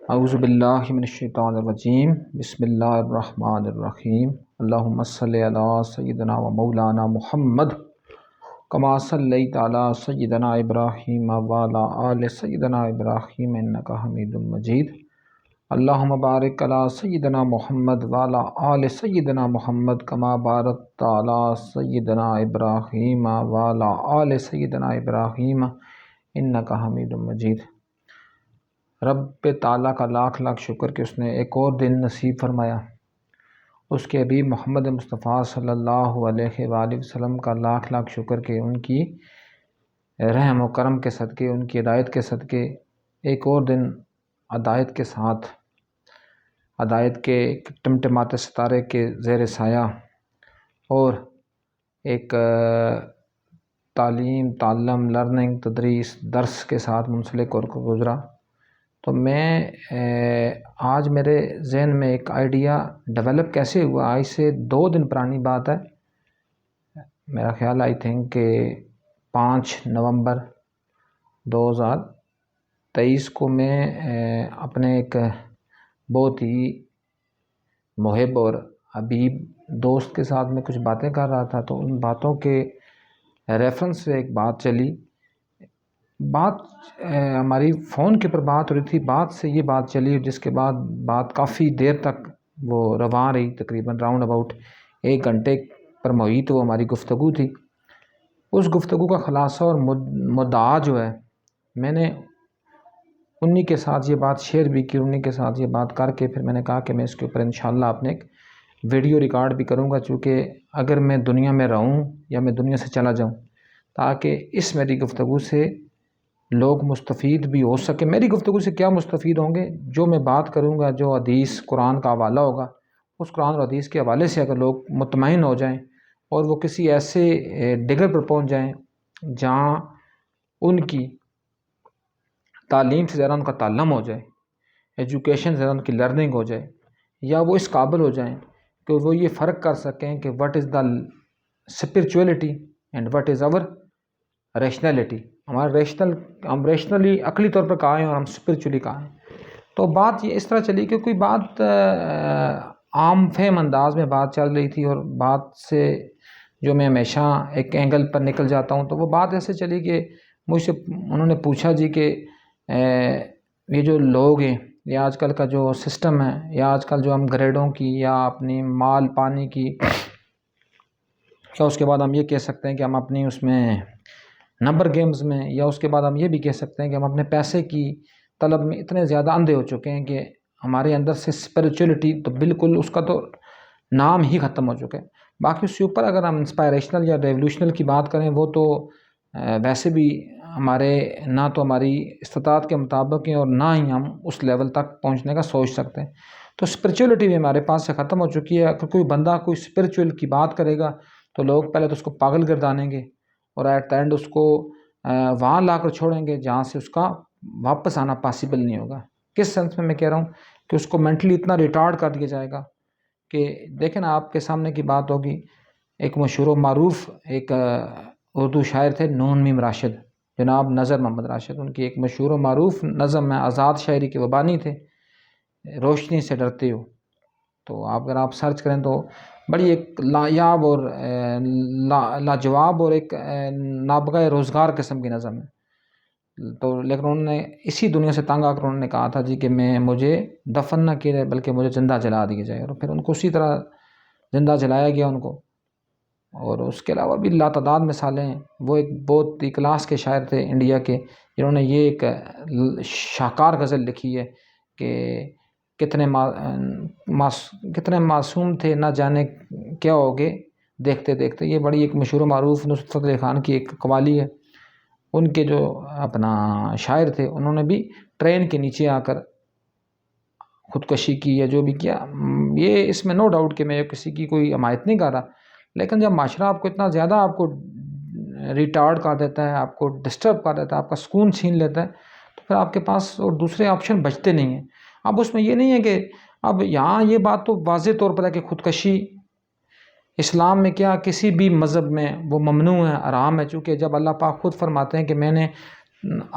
اعوذ باللہ من الشیطان الرجیم، بسم اللہ الرحمن الرحیم۔ اللہم صلی علی سیدنا و مولانا محمد کما صلیت علی سیدنا ابراہیم وعلی آل سیدنا ابراہیم انک حمید مجید۔ اللہم بارک علی سیدنا محمد وعلی آل سیدنا محمد کما بارکت علی سیدنا ابراہیم وعلی آل سیدنا ابراہیم انک حمید مجید۔ رب تعالیٰ کا لاکھ لاکھ شکر کہ اس نے ایک اور دن نصیب فرمایا۔ اس کے حبیب محمد مصطفیٰ صلی اللہ علیہ وآلہ وسلم کا لاکھ لاکھ شکر کہ ان کی رحم و کرم کے صدقے، ان کی ہدایت کے صدقے ایک اور دن ہدایت کے ساتھ، ہدایت کے ٹمٹماتے ستارے کے زیر سایہ اور ایک تعلیم، تعلم، لرننگ، تدریس، درس کے ساتھ منسلک اور گزرا۔ تو میں آج میرے ذہن میں ایک آئیڈیا ڈیولپ کیسے ہوا، آج سے 2 دن پرانی بات ہے، میرا خیال آئی تھنک کہ 5 نومبر 2023 کو میں اپنے ایک بہت ہی محب اور حبیب دوست کے ساتھ میں کچھ باتیں کر رہا تھا، تو ان باتوں کے ریفرنس سے ایک بات چلی، بات ہماری فون کے پر بات ہو رہی تھی، بات سے یہ بات چلی جس کے بعد بات کافی دیر تک وہ رواں رہی، تقریباً راؤنڈ اباؤٹ 1 گھنٹے پر محیط وہ ہماری گفتگو تھی۔ اس گفتگو کا خلاصہ اور مدعا جو ہے، میں نے انہی کے ساتھ یہ بات شیئر بھی کی، انہی کے ساتھ یہ بات کر کے پھر میں نے کہا کہ میں اس کے اوپر انشاءاللہ اپنے ایک ویڈیو ریکارڈ بھی کروں گا، چونکہ اگر میں دنیا میں رہوں یا میں دنیا سے چلا جاؤں، تاکہ اس میری گفتگو سے لوگ مستفید بھی ہو سکے۔ میری گفتگو سے کیا مستفید ہوں گے؟ جو میں بات کروں گا، جو حدیث قرآن کا حوالہ ہوگا، اس قرآن اور حدیث کے حوالے سے اگر لوگ مطمئن ہو جائیں اور وہ کسی ایسے ڈگر پر پہنچ جائیں جہاں ان کی تعلیم سے زیادہ ان کا تعلم ہو جائے، ایجوکیشن سے زیادہ ان کی لرننگ ہو جائے، یا وہ اس قابل ہو جائیں کہ وہ یہ فرق کر سکیں کہ what is the spirituality and what is our rationality, ہم ریشنلی عقلی طور پر کہاں ہیں اور ہم اسپرچولی کہاں ہیں۔ تو بات یہ اس طرح چلی کہ کوئی بات عام فہم انداز میں بات چل رہی تھی، اور بات سے جو میں ہمیشہ ایک اینگل پر نکل جاتا ہوں، تو وہ بات ایسے چلی کہ مجھ سے انہوں نے پوچھا جی کہ یہ جو لوگ ہیں، یا آج کل کا جو سسٹم ہے، یا آج کل جو ہم گریڈوں کی یا اپنی مال پانی کی، کیا اس کے بعد ہم یہ کہہ سکتے ہیں کہ ہم اپنی اس میں نمبر گیمز میں، یا اس کے بعد ہم یہ بھی کہہ سکتے ہیں کہ ہم اپنے پیسے کی طلب میں اتنے زیادہ اندھے ہو چکے ہیں کہ ہمارے اندر سے اسپرچولیٹی تو بالکل اس کا تو نام ہی ختم ہو چکا ہے۔ باقی اس کے اوپر اگر ہم انسپائریشنل یا ریولیوشنل کی بات کریں، وہ تو ویسے بھی ہمارے نہ تو ہماری استطاعت کے مطابق ہیں اور نہ ہی ہم اس لیول تک پہنچنے کا سوچ سکتے ہیں۔ تو اسپرچولیٹی بھی ہمارے پاس سے ختم ہو چکی ہے۔ اگر کوئی بندہ کوئی اسپرچول کی بات کرے گا تو لوگ پہلے تو اس کو پاگل گردانیں گے، اور ایٹ دا اینڈ اس کو وہاں لا کر چھوڑیں گے جہاں سے اس کا واپس آنا پاسبل نہیں ہوگا۔ کس سینس میں کہہ رہا ہوں کہ اس کو مینٹلی اتنا ریٹارڈ کر دیا جائے گا کہ دیکھیں نا، آپ کے سامنے کی بات ہوگی، ایک مشہور و معروف ایک اردو شاعر تھے نون میم راشد، جناب نذر محمد راشد، ان کی ایک مشہور و معروف نظم ہے، آزاد شاعری کے وہ بانی تھے، روشنی سے ڈرتے ہو۔ تو اگر آپ سرچ کریں تو بڑی ایک نایاب اور لاجواب اور ایک نابغہ روزگار قسم کی نظم ہے۔ تو لیکن انہوں نے اسی دنیا سے تنگ آ کر انہوں نے کہا تھا جی کہ مجھے دفن نہ کیا جائے بلکہ مجھے زندہ جلا دیا جائے، اور پھر ان کو اسی طرح زندہ جلایا گیا ان کو۔ اور اس کے علاوہ بھی لاتعداد مثالیں ہیں۔ وہ ایک بہت ہی کلاس کے شاعر تھے انڈیا کے، جنہوں نے یہ ایک شاہکار غزل لکھی ہے کہ کتنے معصوم تھے نہ جانے کیا ہوگے دیکھتے دیکھتے۔ یہ بڑی ایک مشہور و معروف نصرت فتح علی خان کی ایک قوالی ہے۔ ان کے جو اپنا شاعر تھے، انہوں نے بھی ٹرین کے نیچے آ کر خودکشی کی یا جو بھی کیا۔ یہ اس میں نو ڈاؤٹ کہ میں کسی کی کوئی حمایت نہیں کر رہا، لیکن جب معاشرہ آپ کو اتنا زیادہ آپ کو ریٹارڈ کر دیتا ہے، آپ کو ڈسٹرب کر دیتا ہے، آپ کا سکون چھین لیتا ہے، تو پھر آپ کے پاس اور دوسرے آپشن بچتے نہیں ہیں۔ اب اس میں یہ نہیں ہے کہ اب یہاں یہ بات تو واضح طور پر ہے کہ خودکشی اسلام میں کیا کسی بھی مذہب میں وہ ممنوع ہے، حرام ہے، چونکہ جب اللہ پاک خود فرماتے ہیں کہ میں نے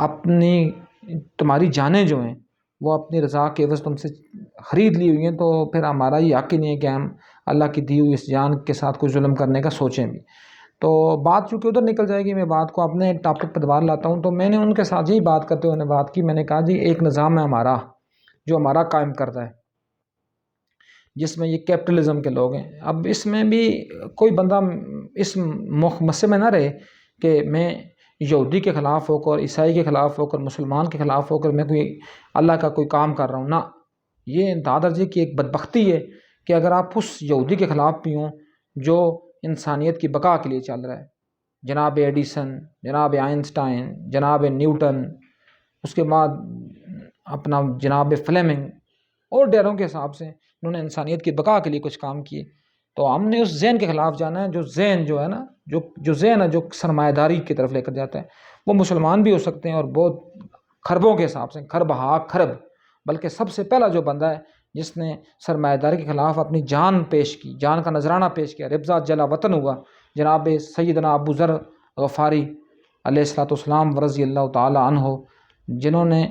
اپنی تمہاری جانیں جو ہیں وہ اپنی رضا کے عوض تم سے خرید لی ہوئی ہیں، تو پھر ہمارا یہ حق ہی نہیں ہے کہ ہم اللہ کی دی ہوئی اس جان کے ساتھ کوئی ظلم کرنے کا سوچیں بھی۔ تو بات چونکہ ادھر نکل جائے گی، میں بات کو اپنے ٹاپک پر دوبارہ لاتا ہوں۔ تو میں نے ان کے ساتھ یہی بات کرتے ہوئے بات کی، میں نے کہا جی ایک نظام ہے ہمارا جو ہمارا قائم کرتا ہے، جس میں یہ کیپٹلزم کے لوگ ہیں۔ اب اس میں بھی کوئی بندہ اس مسئلے میں نہ رہے کہ میں یہودی کے خلاف ہو کر، عیسائی کے خلاف ہو کر، مسلمان کے خلاف ہو کر میں کوئی اللہ کا کوئی کام کر رہا ہوں، نہ۔ یہ انتہا درجے کی ایک بدبختی ہے کہ اگر آپ اس یہودی کے خلاف بھی ہوں جو انسانیت کی بقا کے لیے چل رہا ہے، جناب ایڈیسن، جناب آئنسٹائن، جناب نیوٹن، اس کے بعد اپنا جناب فلیمنگ اور ڈیروں کے حساب سے انہوں نے انسانیت کی بقا کے لیے کچھ کام کیے۔ تو ہم نے اس ذہن کے خلاف جانا ہے، جو ذہن جو ہے نا، جو ذہن ہے جو سرمایہ داری کی طرف لے کر جاتا ہے۔ وہ مسلمان بھی ہو سکتے ہیں اور بہت خربوں کے حساب سے، خرب ہا خرب، بلکہ سب سے پہلا جو بندہ ہے جس نے سرمایہ داری کے خلاف اپنی جان پیش کی، جان کا نذرانہ پیش کیا، ربضہ جلا وطن ہوا، جناب سیدنا ابو ذر غفاری علیہ الصلوۃ والسلام رضی اللہ تعالی عنہ، جنہوں نے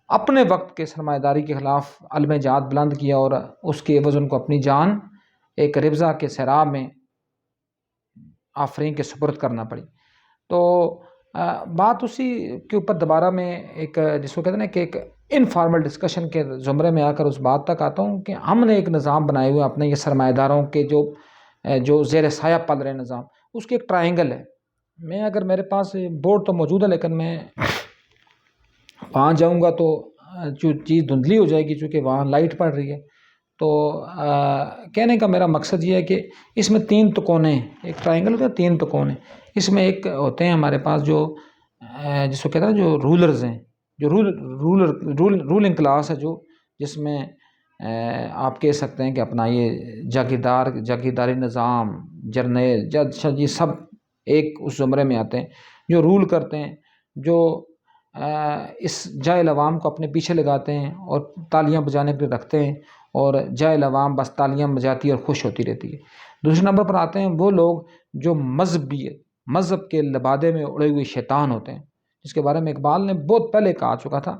اپنے وقت کے سرمایہ داری کے خلاف علم جہاد بلند کیا اور اس کے عوض ان کو اپنی جان ایک ربضہ کے سیراب میں آفرین کے سپرد کرنا پڑی۔ تو بات اسی کے اوپر دوبارہ میں ایک جس کو کہتے ہیں نا کہ ایک انفارمل ڈسکشن کے زمرے میں آ کر اس بات تک آتا ہوں کہ ہم نے ایک نظام بنائے ہوئے اپنے یہ سرمایہ داروں کے جو زیر سایہ پل رہے نظام، اس کی ایک ٹرائنگل ہے۔ میں اگر میرے پاس بورڈ تو موجود ہے لیکن میں وہاں جاؤں گا تو جو چیز دھندلی ہو جائے گی چونکہ وہاں لائٹ پڑ رہی ہے۔ تو کہنے کا میرا مقصد یہ ہے کہ اس میں 3 تکونے ہیں، ایک ٹرائنگل کا 3 تکونے، اس میں ایک ہوتے ہیں ہمارے پاس جو جس کو کہتے ہیں جو رولرز ہیں، جو رولنگ کلاس ہے، جو جس میں آپ کہہ سکتے ہیں کہ اپنا یہ جاگیرداری نظام، جرنیل، جج، یہ سب ایک اس زمرے میں آتے ہیں جو رول کرتے ہیں، جو اس جاہل عوام کو اپنے پیچھے لگاتے ہیں اور تالیاں بجانے کے لیے رکھتے ہیں، اور جاہل عوام بس تالیاں بجاتی ہے اور خوش ہوتی رہتی ہے۔ دوسرے نمبر پر آتے ہیں وہ لوگ جو مذہب کے لبادے میں اڑے ہوئے شیطان ہوتے ہیں، جس کے بارے میں اقبال نے بہت پہلے کہا چکا تھا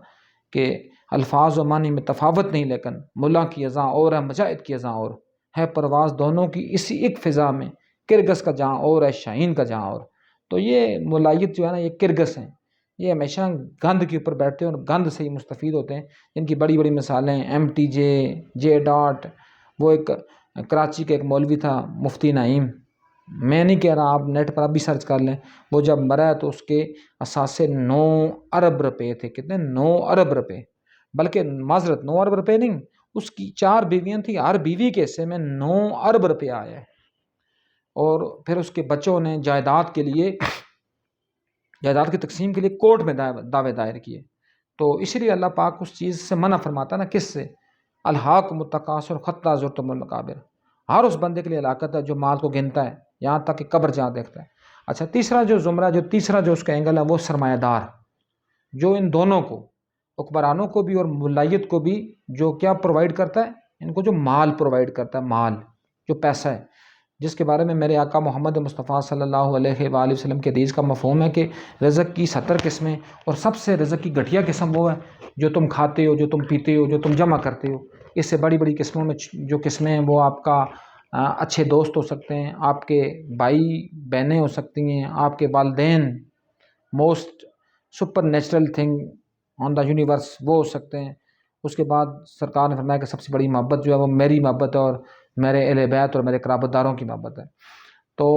کہ الفاظ و معنی میں تفاوت نہیں لیکن ملا کی اذاں اور ہے، مجاہد کی اذاں اور ہے، پرواز دونوں کی اسی ایک فضا میں، کرگس کا جہاں اور ہے، شاہین کا جہاں اور۔ تو یہ ملائیت جو ہے نا، یہ کرگس ہیں، یہ ہمیشہ گند کے اوپر بیٹھتے ہیں اور گند سے ہی مستفید ہوتے ہیں۔ ان کی بڑی بڑی مثالیں MTJ ڈاٹ، وہ ایک کراچی کا ایک مولوی تھا مفتی نعیم، میں نہیں کہہ رہا، آپ نیٹ پر اب بھی سرچ کر لیں، وہ جب مرا تو اس کے اثاثے 9 ارب روپے تھے۔ کتنے؟ 9 ارب روپے، بلکہ معذرت 9 ارب روپے نہیں، اس کی 4 بیویاں تھیں، ہر بیوی کے حصے میں 9 ارب روپے آیا ہے۔ اور پھر اس کے بچوں نے جائیداد کی تقسیم کے لیے کورٹ میں دعوے دائر کیے۔ تو اسی لیے اللہ پاک اس چیز سے منع فرماتا نا، کس سے؟ الحاکم التکاثر حتی زرتم المقابر۔ ہر اس بندے کے لیے ہلاکت ہے جو مال کو گنتا ہے یہاں تک کہ قبر جہاں دیکھتا ہے۔ اچھا، تیسرا جو زمرہ، تیسرا جو اس کا اینگل ہے، وہ سرمایہ دار، جو ان دونوں کو، حکمرانوں کو بھی اور ملائیت کو بھی، جو کیا پرووائڈ کرتا ہے؟ ان کو جو مال پرووائڈ کرتا ہے، مال جو پیسہ ہے، جس کے بارے میں میرے آقا محمد مصطفیٰ صلی اللہ علیہ وآلہ وسلم کے حدیث کا مفہوم ہے کہ رزق کی 70 قسمیں، اور سب سے رزق کی گھٹیا قسم وہ ہے جو تم کھاتے ہو، جو تم پیتے ہو، جو تم جمع کرتے ہو۔ اس سے بڑی بڑی قسموں میں جو قسمیں ہیں وہ آپ کا اچھے دوست ہو سکتے ہیں، آپ کے بھائی بہنیں ہو سکتی ہیں، آپ کے والدین، most super natural thing on the universe وہ ہو سکتے ہیں۔ اس کے بعد سرکار نے فرمایا کہ سب سے بڑی محبت جو ہے وہ میری محبت ہے اور میرے اہل بیت اور میرے قرابت داروں کی محبت ہے۔ تو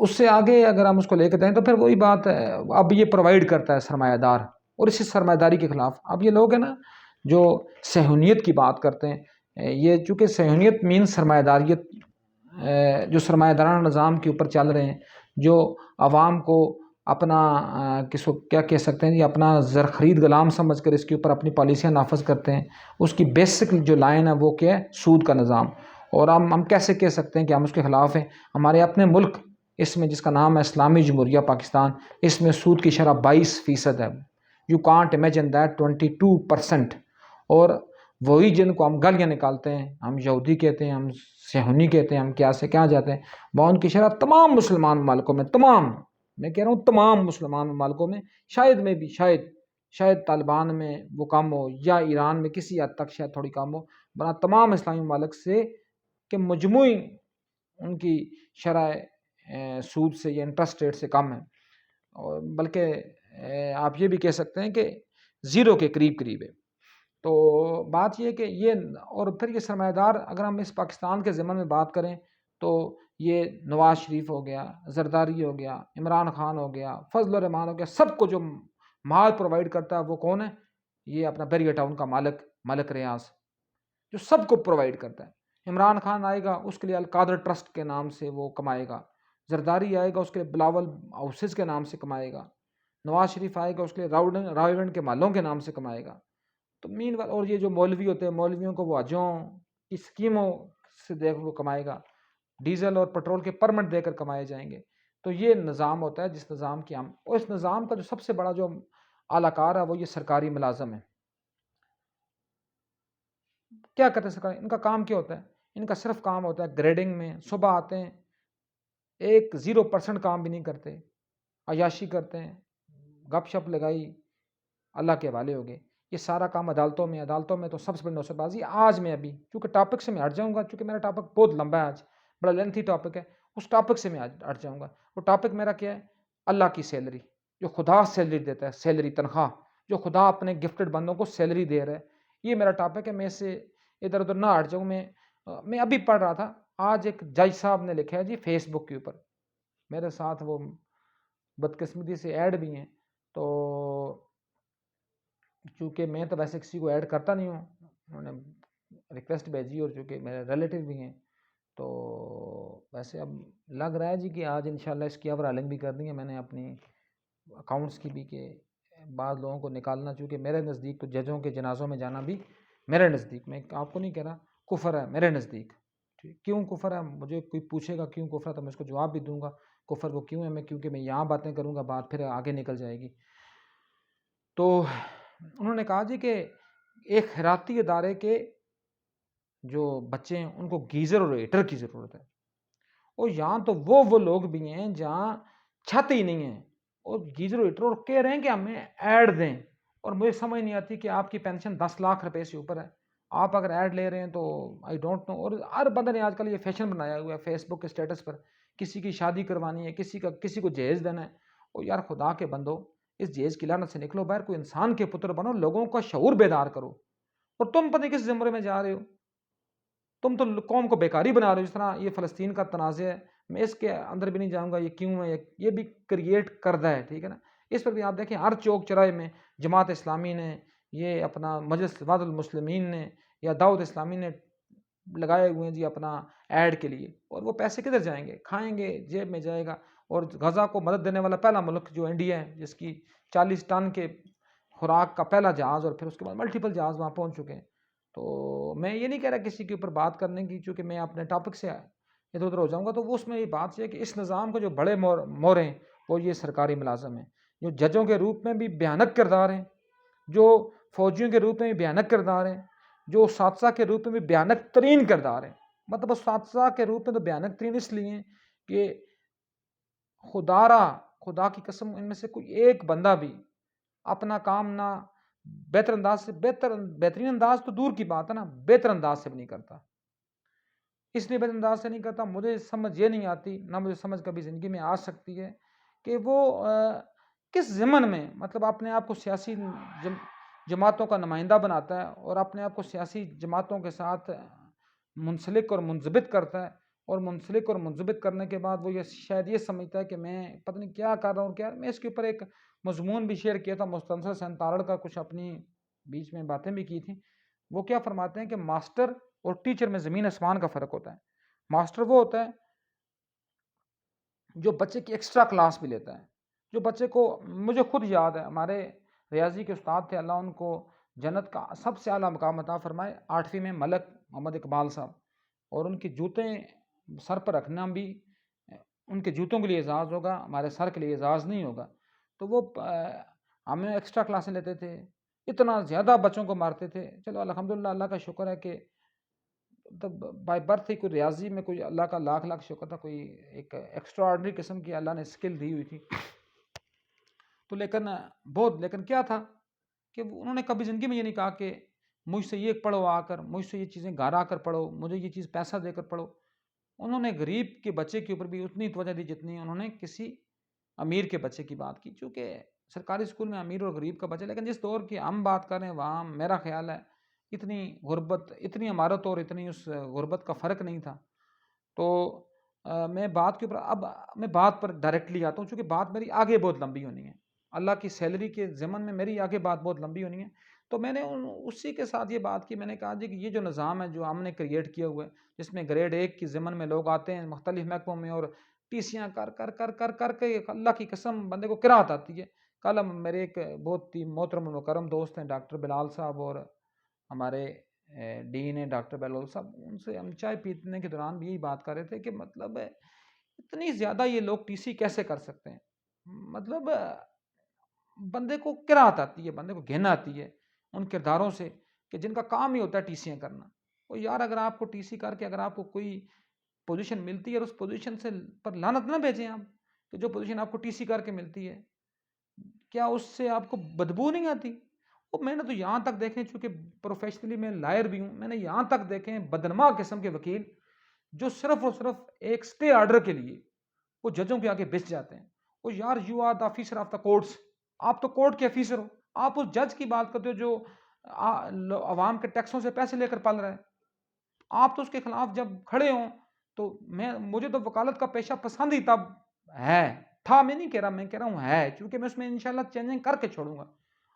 اس سے آگے اگر ہم اس کو لے کے جائیں تو پھر وہی بات ہے، اب یہ پرووائڈ کرتا ہے سرمایہ دار، اور اسی سرمایہ داری کے خلاف اب یہ لوگ ہیں نا جو صہیونیت کی بات کرتے ہیں، یہ چونکہ صہیونیت مین سرمایہ داریت، جو سرمایہ دارانہ نظام کے اوپر چل رہے ہیں، جو عوام کو اپنا کس کو کیا کہہ سکتے ہیں، یہ اپنا زر خرید غلام سمجھ کر اس کے اوپر اپنی پالیسیاں نافذ کرتے ہیں۔ اس کی بیسک جو لائن ہے وہ کیا ہے؟ سود کا نظام۔ اور ہم کیسے کہہ سکتے ہیں کہ ہم اس کے خلاف ہیں؟ ہمارے اپنے ملک اس میں جس کا نام ہے اسلامی جمہوریہ پاکستان، اس میں سود کی شرح 22% ہے۔ You can't imagine that, 22%۔ اور وہی جن کو ہم گالیاں نکالتے ہیں، ہم یہودی کہتے ہیں، ہم صہیونی کہتے ہیں، ہم کیا سے کیا جاتے ہیں، وہ ان کی شرح تمام مسلمان ممالکوں میں، تمام، میں کہہ رہا ہوں تمام مسلمان ممالکوں میں، شاید شاید طالبان میں وہ کم ہو یا ایران میں کسی حد تک شاید تھوڑی کم ہو، بنا تمام اسلامی ممالک سے کہ مجموعی ان کی شرح سود سے یا انٹرسٹ ریٹ سے کم ہے، اور بلکہ آپ یہ بھی کہہ سکتے ہیں کہ زیرو کے قریب قریب ہے۔ تو بات یہ کہ یہ، اور پھر یہ سرمایہ دار اگر ہم اس پاکستان کے ضمن میں بات کریں تو یہ نواز شریف ہو گیا، زرداری ہو گیا، عمران خان ہو گیا، فضل الرحمان ہو گیا، سب کو جو مال پرووائڈ کرتا ہے وہ کون ہے؟ یہ اپنا بیریا ٹاؤن کا مالک ریاض، جو سب کو پرووائڈ کرتا ہے۔ عمران خان آئے گا اس کے لیے القادر ٹرسٹ کے نام سے وہ کمائے گا، زرداری آئے گا اس کے لیے بلاول ہاؤسز کے نام سے کمائے گا، نواز شریف آئے گا اس کے لیے راولنڈ کے مالوں کے نام سے کمائے گا۔ تو مین اور یہ جو مولوی ہوتے ہیں، مولویوں کو وہ حجوں کی اسکیموں سے دیکھ وہ کمائے گا، ڈیزل اور پیٹرول کے پرمٹ دے کر کمائے جائیں گے۔ تو یہ نظام ہوتا ہے جس نظام کی ہم، اور اس نظام کا جو سب سے بڑا جو اعلی کار ہے وہ یہ سرکاری ملازم ہے۔ کیا کرتے ہیں سرکاری؟ ان کا کام کیا ہوتا ہے؟ ان کا صرف کام ہوتا ہے گریڈنگ میں، صبح آتے ہیں 0% کام بھی نہیں کرتے، عیاشی کرتے ہیں، گپ شپ لگائی، اللہ کے حوالے ہو گئے۔ یہ سارا کام عدالتوں میں تو سب سے بڑی نوسط بازی۔ آج میں ابھی چونکہ ٹاپک سے میں ہٹ جاؤں گا، چونکہ میرا ٹاپک بہت لمبا ہے، آج بڑا لینتھی ٹاپک ہے، اس ٹاپک سے میں آج ہٹ جاؤں گا۔ وہ ٹاپک میرا کیا ہے؟ اللہ کی سیلری، جو خدا سیلری دیتا ہے، سیلری تنخواہ جو خدا اپنے گفٹڈ بندوں کو سیلری دے رہا ہے، یہ میرا ٹاپک ہے۔ میں اس سے ادھر ادھر نہ ہٹ جاؤں۔ میں ابھی پڑھ رہا تھا، آج ایک جج صاحب نے لکھا ہے جی فیس بک کے اوپر، میرے ساتھ وہ بدقسمتی سے ایڈ بھی ہیں، تو چونکہ میں تو ویسے کسی کو ایڈ کرتا نہیں ہوں، انہوں نے ریکویسٹ بھیجی، اور چونکہ میرے ریلیٹیو بھی ہیں، تو ویسے اب لگ رہا ہے جی کہ آج انشاءاللہ اس کی اوورالنگ بھی کر دی ہے میں نے اپنی اکاؤنٹس کی بھی، کہ بعض لوگوں کو نکالنا، چونکہ میرے نزدیک تو ججوں کے جنازوں میں جانا بھی میرے نزدیک، میں آپ کو نہیں کہہ رہا، کفر ہے میرے نزدیک۔ کیوں کفر ہے؟ مجھے کوئی پوچھے گا کیوں کفر ہے تو میں اس کو جواب بھی دوں گا کفر وہ کیوں ہے، کیونکہ میں یہاں باتیں کروں گا، بات پھر آگے نکل جائے گی۔ تو انہوں نے کہا جی کہ ایک خیراتی ادارے کے جو بچے ہیں ان کو گیزر اور ہیٹر کی ضرورت ہے، اور یہاں تو وہ لوگ بھی ہیں جہاں چھت ہی نہیں ہے، اور گیزر اور ہیٹر، اور کہہ رہے ہیں کہ ہمیں ایڈ دیں، اور مجھے سمجھ نہیں آتی کہ آپ کی پینشن 10 لاکھ روپے سے اوپر ہے، آپ اگر ایڈ لے رہے ہیں تو آئی ڈونٹ نو۔ اور ہر بندے نے آج کل یہ فیشن بنایا ہوا ہے فیس بک کے اسٹیٹس پر، کسی کی شادی کروانی ہے، کسی کو جہیز دینا ہے، اور یار خدا کے بندو اس جہیز کی لعنت سے نکلو باہر، کوئی انسان کے پتر بنو، لوگوں کا شعور بیدار کرو۔ اور تم پتہ نہیں کس زمرے میں جا رہے ہو، تم تو قوم کو بیکاری بنا رہے ہو۔ جس طرح یہ فلسطین کا تنازع ہے، میں اس کے اندر بھی نہیں جاؤں گا، یہ کیوں ہے، یہ بھی کریٹ کردہ ہے، ٹھیک ہے نا۔ اس پر بھی آپ دیکھیں ہر چوک چراہے میں جماعت اسلامی نے، یہ اپنا مجلس اتحاد المسلمین نے یا دعوت اسلامی نے لگائے ہوئے ہیں جی اپنا ایڈ کے لیے، اور وہ پیسے کدھر جائیں گے؟ کھائیں گے، جیب میں جائے گا۔ اور غزہ کو مدد دینے والا پہلا ملک جو انڈیا ہے، جس کی 40 ٹن کے خوراک کا پہلا جہاز، اور پھر اس کے بعد ملٹیپل جہاز وہاں پہنچ چکے ہیں۔ تو میں یہ نہیں کہہ رہا کسی کے اوپر بات کرنے کی، چونکہ میں اپنے ٹاپک سے ادھر ادھر ہو جاؤں گا، تو وہ اس میں یہ بات ہے کہ اس نظام کو جو بڑے مور ہیں وہ یہ سرکاری ملازم ہیں، جو ججوں کے روپ میں بھی بھیانک کردار ہیں، جو فوجیوں کے روپ میں بھی بھیانک کردار ہیں، جو اساتذہ کے روپ میں بھی بھیانک ترین کردار ہیں۔ مطلب اساتذہ کے روپ میں تو بھیانک ترین اس لیے ہیں کہ خدا کی قسم ان میں سے کوئی ایک بندہ بھی اپنا کام نہ بہتر انداز سے، بہترین انداز تو دور کی بات ہے نا، بہتر انداز سے بھی نہیں کرتا۔ اس لیے بہتر انداز سے نہیں کرتا، مجھے سمجھ یہ نہیں آتی، نہ مجھے سمجھ کبھی زندگی میں آ سکتی ہے کہ وہ کس ضمن میں، مطلب اپنے آپ کو سیاسی جماعتوں کا نمائندہ بناتا ہے، اور اپنے آپ کو سیاسی جماعتوں کے ساتھ منسلک اور منضبط کرتا ہے، اور منسلک اور منضبط کرنے کے بعد وہ شاید یہ سمجھتا ہے کہ میں پتہ نہیں کیا کر رہا ہوں کیا۔ میں اس کے اوپر ایک مضمون بھی شیئر کیا تھا، مستنصر سین تارڑ کا، کچھ اپنی بیچ میں باتیں بھی کی تھیں۔ وہ کیا فرماتے ہیں کہ ماسٹر اور ٹیچر میں زمین آسمان کا فرق ہوتا ہے۔ ماسٹر وہ ہوتا ہے جو بچے کی ایکسٹرا کلاس بھی لیتا ہے، جو بچے کو، مجھے خود یاد ہے ہمارے ریاضی کے استاد تھے، اللہ ان کو جنت کا سب سے اعلیٰ مقام عطا فرمائے، 8ویں میں ملک محمد اقبال صاحب، اور ان کی جوتے سر پر رکھنا بھی ان کے جوتوں کے لیے اعزاز ہوگا، ہمارے سر کے لیے اعزاز نہیں ہوگا۔ تو وہ ہمیں ایکسٹرا کلاسیں لیتے تھے، اتنا زیادہ بچوں کو مارتے تھے۔ چلو الحمدللہ اللہ کا شکر ہے کہ بائی برتھ ہی کوئی ریاضی میں کوئی اللہ کا لاکھ لاکھ شکر تھا، کوئی ایک ایکسٹرا آرڈنری قسم کی اللہ نے اسکل دی ہوئی تھی۔ تو لیکن کیا تھا کہ انہوں نے کبھی زندگی میں یہ نہیں کہا کہ مجھ سے یہ پڑھو آ کر، مجھ سے یہ چیزیں گھر آ کر پڑھو، مجھے یہ چیز پیسہ دے کر پڑھو۔ انہوں نے غریب کے بچے کے اوپر بھی اتنی توجہ دی جتنی انہوں نے کسی امیر کے بچے کی بات کی، چونکہ سرکاری اسکول میں امیر اور غریب کا بچہ، لیکن جس دور کی ہم بات کر رہے ہیں وہاں میرا خیال ہے اتنی غربت، اتنی عمارت اور اتنی اس غربت کا فرق نہیں تھا۔ تو میں بات کے اوپر اب میں بات پر ڈائریکٹلی آتا ہوں، چونکہ بات میری آگے بہت لمبی ہونی ہے، اللہ کی سیلری کے ضمن میں میری آگے بات بہت لمبی ہونی ہے۔ تو میں نے اسی کے ساتھ یہ بات کی، میں نے کہا جی کہ یہ جو نظام ہے جو ہم نے کریٹ کیا ہوا ہے، جس میں گریڈ 1 کی ضمن میں لوگ آتے ہیں مختلف محکموں میں اور ٹیسیاں کر کر کر کر کر کے اللہ کی قسم بندے کو قرات آتی ہے۔ کل میرے ایک بہت ہی محترم مکرم دوست ہیں ڈاکٹر بلال صاحب، اور ہمارے ڈین ہے ڈاکٹر بلال صاحب، ان سے ہم چائے پینے کے دوران بھی یہی بات کر رہے تھے کہ مطلب اتنی زیادہ یہ لوگ ٹی سی کیسے کر سکتے ہیں، مطلب بندے کو قرات آتی ہے، بندے کو گھن آتی ہے ان کرداروں سے کہ جن کا کام ہی ہوتا ہے ٹی سیاں کرنا۔ وہ یار اگر آپ کو ٹی سی کر کے اگر آپ کو کوئی پوزیشن ملتی ہے اور اس پوزیشن سے پر لعنت نہ بھیجیں آپ، کہ جو پوزیشن آپ کو ٹی سی کر کے ملتی ہے کیا اس سے آپ کو بدبو نہیں آتی؟ وہ میں نے تو یہاں تک دیکھیں، چونکہ پروفیشنلی میں لائر بھی ہوں، میں نے یہاں تک دیکھیں بدنما قسم کے وکیل جو صرف اور صرف ایک سٹے آرڈر کے لیے وہ ججوں کے آگے بس جاتے ہیں۔ وہ یار you are the officer of the courts, آپ تو کورٹ کے آفیسر ہو، آپ اس جج کی بات کرتے ہو جو عوام کے ٹیکسوں سے پیسے لے کر پال رہا ہے، آپ تو اس کے خلاف جب کھڑے ہوں تو مجھے تو وکالت کا پیشہ پسند ہی تب ہے تھا، میں نہیں کہہ رہا، میں کہہ رہا ہوں ہے، کیونکہ میں اس میں انشاءاللہ چینجنگ کر کے چھوڑوں گا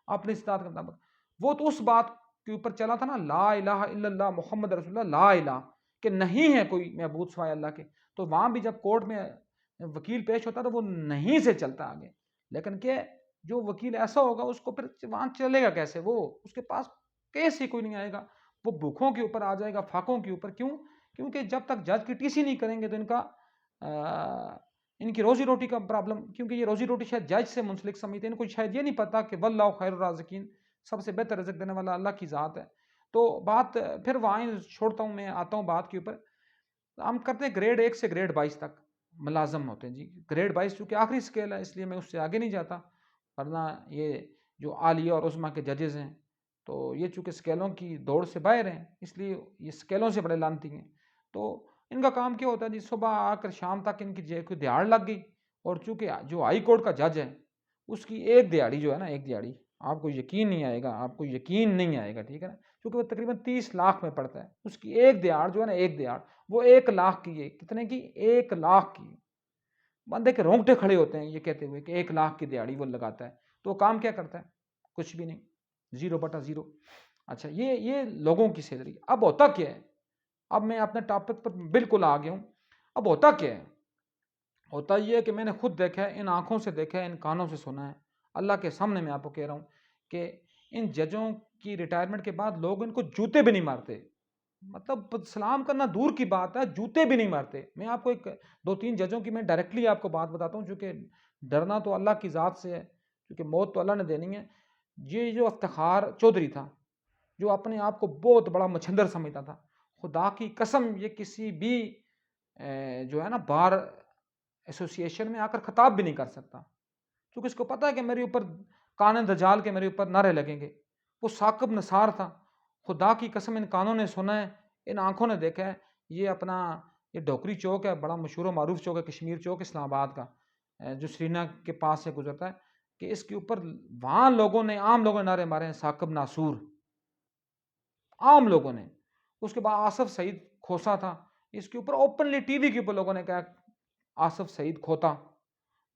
اپنی استطاعت کے مطابق۔ وہ تو اس بات کے اوپر چلا تھا نا، لا الہ الا اللہ محمد رسول اللہ، لا الہ، کہ نہیں ہے کوئی معبود سوائے اللہ کے، تو وہاں بھی جب کورٹ میں وکیل پیش ہوتا تو وہ نہیں سے چلتا آگے، لیکن کہ جو وکیل ایسا ہوگا اس کو پھر وہاں چلے گا کیسے، وہ اس کے پاس کیس ہی کوئی نہیں آئے گا، وہ بھوکوں کے اوپر آ جائے گا، فاقوں کے اوپر۔ کیوں؟ کیونکہ جب تک جج کی ٹی سی نہیں کریں گے تو ان کی روزی روٹی کا پرابلم، کیونکہ یہ روزی روٹی شاید جج سے منسلک سمجھتے ہیں، ان کو شاید یہ نہیں پتا کہ واللہ خیر الرازقین، سب سے بہتر رزق دینے والا اللہ کی ذات ہے۔ تو بات پھر وہاں چھوڑتا ہوں، میں آتا ہوں بات کے اوپر۔ ہم کرتے ہیں گریڈ 1 سے گریڈ 22 تک ملازم ہوتے ہیں جی، گریڈ 22 چونکہ آخری سکیل ہے اس لیے میں اس سے آگے نہیں جاتا، ورنہ یہ جو عالیہ اور عظمیٰ کے ججز ہیں تو یہ چونکہ سکیلوں کی دوڑ سے باہر ہیں، اس لیے یہ سکیلوں سے بڑے لانتی ہیں۔ تو ان کا کام کیا ہوتا ہے جی، صبح آ کر شام تک ان کی کوئی دیہاڑ لگ گئی، اور چونکہ جو ہائی کورٹ کا جج ہے اس کی ایک دیہاڑی جو ہے نا، ایک دیہاڑی آپ کو یقین نہیں آئے گا، آپ کو یقین نہیں آئے گا، ٹھیک ہے نا، کیونکہ وہ تقریباً 30 لاکھ میں پڑتا ہے، اس کی ایک دیہاڑ جو ہے نا، ایک دیہاڑ وہ 1 لاکھ کی ہے، کتنے کی؟ 1 لاکھ کی۔ بندے کے رونگٹے کھڑے ہوتے ہیں یہ کہتے ہوئے کہ 1 لاکھ کی دیہاڑی وہ لگاتا ہے، تو وہ کام کیا کرتا ہے؟ کچھ بھی نہیں، 0/0۔ اچھا یہ لوگوں کی سیلری۔ اب ہوتا کیا ہے، اب میں اپنے ٹاپک پر بالکل آ گیا ہوں۔ اب ہوتا کیا ہے؟ ہوتا یہ ہے کہ میں نے خود دیکھا ہے، ان آنکھوں سے دیکھا ہے، ان کانوں سے سنا ہے، اللہ کے سامنے میں آپ کو کہہ رہا ہوں کہ ان ججوں کی ریٹائرمنٹ کے بعد لوگ ان کو جوتے بھی نہیں مارتے، مطلب سلام کرنا دور کی بات ہے، جوتے بھی نہیں مارتے۔ میں آپ کو 2-3 ججوں کی میں ڈائریکٹلی آپ کو بات بتاتا ہوں، چونکہ ڈرنا تو اللہ کی ذات سے ہے، کیونکہ موت تو اللہ نے دینی ہے۔ یہ جو افتخار چودھری تھا، جو اپنے آپ کو بہت بڑا مچھندر سمجھتا تھا، خدا کی قسم یہ کسی بھی جو ہے نا بار ایسوسی ایشن میں آ کر خطاب بھی نہیں کر سکتا، کیونکہ اس کو پتا ہے کہ میرے اوپر کان دجال کے میرے اوپر نعرے لگیں گے۔ وہ ثاقب نثار تھا، خدا کی قسم ان کانوں نے سنا ہے، ان آنکھوں نے دیکھا ہے۔ یہ اپنا یہ ڈھوکری چوک ہے، بڑا مشہور و معروف چوک ہے، کشمیر چوک اسلام آباد کا، جو سرینا کے پاس سے گزرتا ہے، کہ اس کے اوپر وہاں لوگوں نے، عام لوگوں نے نعرے مارے ہیں ثاقب ناصور، عام لوگوں نے۔ اس کے بعد آصف سعید کھوسا تھا، اس کے اوپر اوپنلی ٹی وی کے اوپر لوگوں نے کہا آصف سعید کھوتا،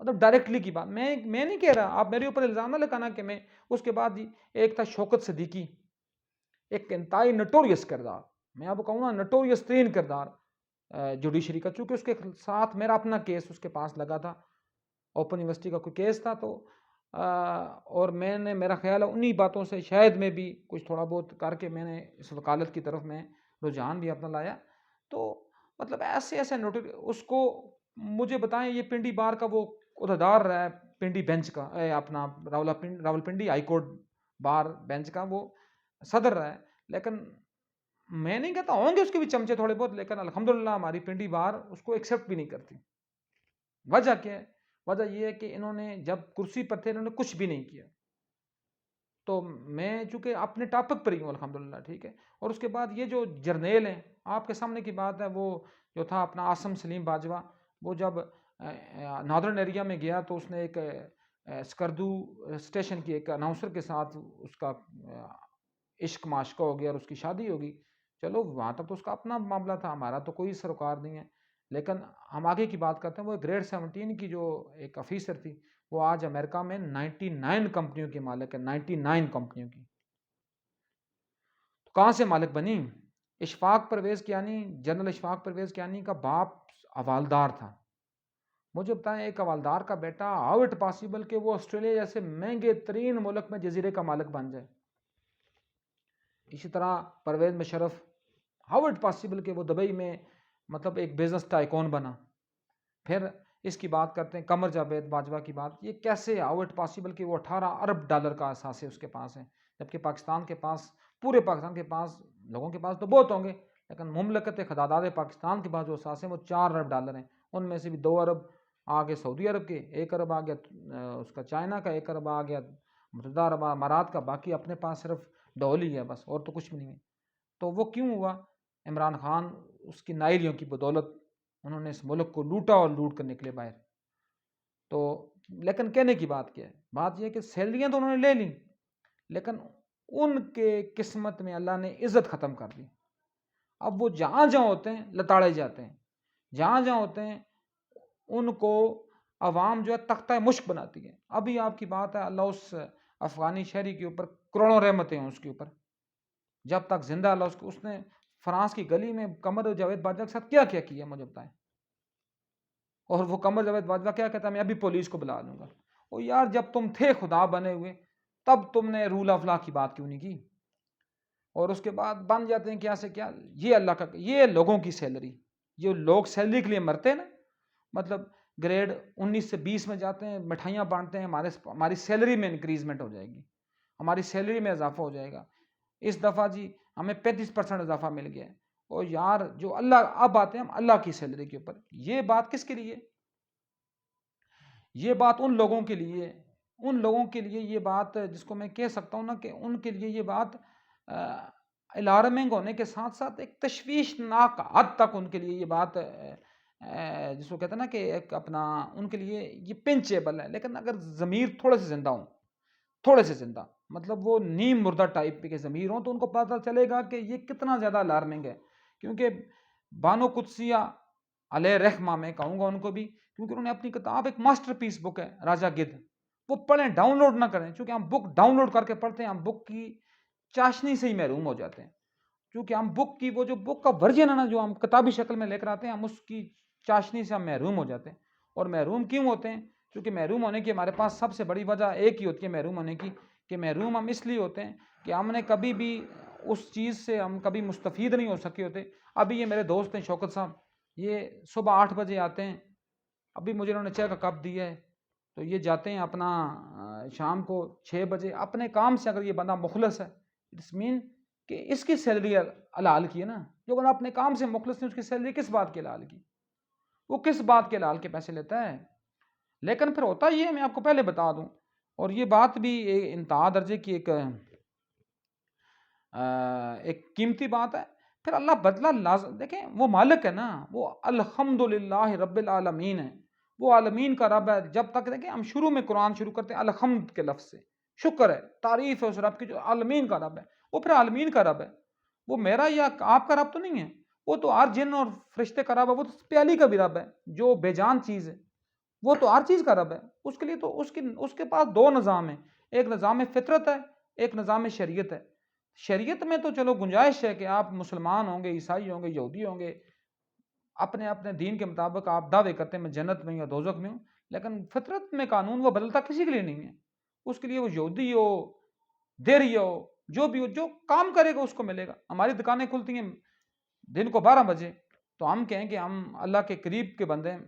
مطلب ڈائریکٹلی کی بات۔ میں نہیں کہہ رہا، آپ میرے اوپر الزام نہ لگانا کہ میں۔ اس کے بعد جی ایک تھا شوکت صدیقی، ایک انتہائی نٹوریس کردار، میں آپ کو کہوں نا نٹوریس ترین کردار جوڈیشری کا، چونکہ اس کے ساتھ میرا اپنا کیس اس کے پاس لگا تھا، اوپن یونیورسٹی کا کوئی کیس تھا، تو اور میں نے، میرا خیال ہے انہی باتوں سے شاید میں بھی کچھ تھوڑا بہت کر کے میں نے اس وکالت کی طرف میں رجحان بھی اپنا لایا۔ تو مطلب ایسے اس کو مجھے بتائیں، یہ پنڈی بار کا وہ عہدیدار رہا ہے، پنڈی بینچ کا، اپنا Rawalpindi high court bar bench کا وہ صدر رہا ہے، لیکن میں نہیں کہتا ہوں گے اس کے بھی چمچے تھوڑے بہت، لیکن الحمدللہ ہماری پنڈی بار اس کو ایکسیپٹ بھی نہیں کرتی۔ وجہ کیا ہے؟ وجہ یہ ہے کہ انہوں نے جب کرسی پر تھے انہوں نے کچھ بھی نہیں کیا، تو میں چونکہ اپنے ٹاپک پر ہی ہوں الحمدللہ، ٹھیک ہے. اور اس کے بعد یہ جو جرنیل ہیں، آپ کے سامنے کی بات ہے، وہ جو تھا اپنا عاصم سلیم باجوہ، وہ جب نادرن ایریا میں گیا تو اس نے ایک اسکردو اسٹیشن کی ایک اناؤنسر کے ساتھ اس کا عشق معاشقہ ہو گیا اور اس کی شادی ہوگی. چلو وہاں تک تو اس کا اپنا معاملہ تھا، ہمارا تو کوئی سروکار نہیں ہے. لیکن ہم آگے کی بات کرتے ہیں. وہ گریڈ 17 کی جو ایک آفیسر تھی، وہ آج امریکہ میں 99 کمپنیوں کی مالک ہے، 99 کمپنیوں کی. تو کہاں سے مالک بنی؟ اشفاق پرویز کیانی، جنرل اشفاق پرویز کیانی کا باپ حوالدار تھا. مجھے بتائیں ایک حوالدار کا بیٹا، ہاؤ اٹ پاسبل کہ وہ آسٹریلیا جیسے مہنگے ترین ملک میں جزیرے کا مالک بن جائے. اسی طرح Pervez Musharraf, how it possible کہ وہ دبئی میں مطلب ایک بزنس ٹائکون بنا. پھر اس کی بات کرتے ہیں قمر جاوید باجوہ کی بات. یہ کیسے ہاؤ اٹ پاسبل کہ وہ 18 ارب ڈالر کا اثاثے اس کے پاس ہیں، جبکہ پاکستان کے پاس، پورے پاکستان کے پاس، لوگوں کے پاس تو بہت ہوں گے، لیکن مملکت خداداد پاکستان کے پاس جو اثاثے ہیں وہ 4 ارب ڈالر ہیں. ان میں سے بھی 2 ارب آگے سعودی عرب کے، 1 ارب آ گیا اس کا چائنا کا، 1 ارب آ گیا متحدہ عرب امارات کا، باقی اپنے پاس صرف ڈول ہی ہے بس، اور تو کچھ بھی نہیں ہے. تو وہ کیوں ہوا؟ عمران خان اس کی نائلیوں کی بدولت انہوں نے اس ملک کو لوٹا اور لوٹ کر نکلے باہر. تو لیکن کہنے کی بات کیا ہے؟ بات یہ کہ سیلریاں تو انہوں نے لے لیں، لیکن ان کے قسمت میں اللہ نے عزت ختم کر دی. اب وہ جہاں جہاں ہوتے ہیں لتاڑے جاتے ہیں، جہاں جہاں ہوتے ہیں ان کو عوام جو ہے تختہ مشک بناتی ہے. ابھی آپ کی بات ہے، اللہ اس افغانی شہری کے اوپر کروڑوں رحمتیں ہیں اس کے اوپر، جب تک زندہ اللہ اس نے فرانس کی گلی میں قمر جاوید باجوہ کے ساتھ کیا کیا کیا مجھے بتائیں. اور وہ قمر جاوید باجوہ کیا کہتا ہے، میں ابھی پولیس کو بلا لوں گا. او یار، جب تم تھے خدا بنے ہوئے تب تم نے رول آف لا کی بات کیوں نہیں کی؟ اور اس کے بعد بن جاتے ہیں کیا سے کیا. یہ اللہ کا، یہ لوگوں کی سیلری، جو لوگ سیلری کے لیے مرتے ہیں نا، مطلب گریڈ 19 سے 20 میں جاتے ہیں، مٹھائیاں بانٹتے ہیں، ہماری سیلری میں انکریزمنٹ ہو جائے گی، ہماری سیلری میں اضافہ ہو جائے گا. اس دفعہ جی ہمیں 35% اضافہ مل گیا ہے. اور یار جو اللہ، اب آتے ہیں ہم اللہ کی سیلری کے اوپر. یہ بات کس کے لیے؟ یہ بات ان لوگوں کے لیے، ان لوگوں کے لیے یہ بات جس کو میں کہہ سکتا ہوں نا کہ ان کے لیے یہ بات الارمنگ ہونے کے ساتھ ساتھ ایک تشویشناک حد تک ان کے لیے یہ بات جس کو کہتے ہیں نا کہ ایک اپنا ان کے لیے یہ پنچیبل ہے. لیکن اگر ضمیر تھوڑے سے زندہ ہوں، تھوڑے سے زندہ، مطلب وہ نیم مردہ ٹائپ کے ضمیر ہوں، تو ان کو پتہ چلے گا کہ یہ کتنا زیادہ الارمنگ ہے. کیونکہ بانو قدسیہ علیہ رحمہ، میں کہوں گا ان کو بھی، کیونکہ انہوں نے اپنی کتاب، ایک ماسٹر پیس بک ہے راجہ گدھ، وہ پڑھیں، ڈاؤن لوڈ نہ کریں. چونکہ ہم بک ڈاؤن لوڈ کر کے پڑھتے ہیں، ہم بک کی چاشنی سے ہی محروم ہو جاتے ہیں. کیونکہ ہم بک کی، وہ جو بک کا ورژن ہے نا، جو ہم کتابی شکل میں لے کر آتے ہیں، ہم اس کی چاشنی سے ہم محروم ہو جاتے ہیں. اور محروم کیوں ہوتے ہیں؟ کیونکہ محروم ہونے کی ہمارے پاس سب سے بڑی وجہ ایک ہی ہوتی ہے محروم ہونے کی، کہ محروم ہم اس لیے ہوتے ہیں کہ ہم نے کبھی بھی اس چیز سے ہم کبھی مستفید نہیں ہو سکے ہوتے. ابھی یہ میرے دوست ہیں شوکت صاحب، یہ صبح 8 بجے آتے ہیں، ابھی مجھے انہوں نے چائے کا کپ دیا ہے، تو یہ جاتے ہیں اپنا شام کو 6 بجے اپنے کام سے. اگر یہ بندہ مخلص ہے، اٹس مین کہ اس کی سیلری حلال کی ہے نا. جو بندہ اپنے کام سے مخلص نہیں، اس کی سیلری کس بات کے حلال کی؟ وہ کس بات کے حلال کے پیسے لیتا ہے؟ لیکن پھر ہوتا یہ ہے، میں آپ کو پہلے بتا دوں، اور یہ بات بھی انتہا درجے کی ایک قیمتی بات ہے. پھر اللہ بدلہ لازم، دیکھیں وہ مالک ہے نا، وہ الحمدللہ رب العالمین ہے، وہ عالمین کا رب ہے. جب تک دیکھیں ہم شروع میں قرآن شروع کرتے ہیں الحمد کے لفظ سے، شکر ہے، تعریف ہے اس رب کی جو عالمین کا رب ہے. وہ پھر عالمین کا رب ہے، وہ میرا یا آپ کا رب تو نہیں ہے، وہ تو ہر جن اور فرشتے کا رب ہے. وہ تو پیالی کا بھی رب ہے جو بے جان چیز ہے، وہ تو ہر چیز کا رب ہے. اس کے لیے تو اس کے پاس 2 نظام ہیں، ایک نظام فطرت ہے، ایک نظام شریعت ہے. شریعت میں تو چلو گنجائش ہے کہ آپ مسلمان ہوں گے، عیسائی ہوں گے، یہودی ہوں گے، اپنے اپنے دین کے مطابق آپ دعوے کرتے ہیں میں جنت میں یا دوزخ میں ہوں. لیکن فطرت میں قانون وہ بدلتا کسی کے لیے نہیں ہے. اس کے لیے وہ یہودی ہو، دیری ہو، جو بھی ہو، جو کام کرے گا اس کو ملے گا. ہماری دکانیں کھلتی ہیں دن کو 12 بجے، تو ہم کہیں کہ ہم اللہ کے قریب کے بندے ہیں،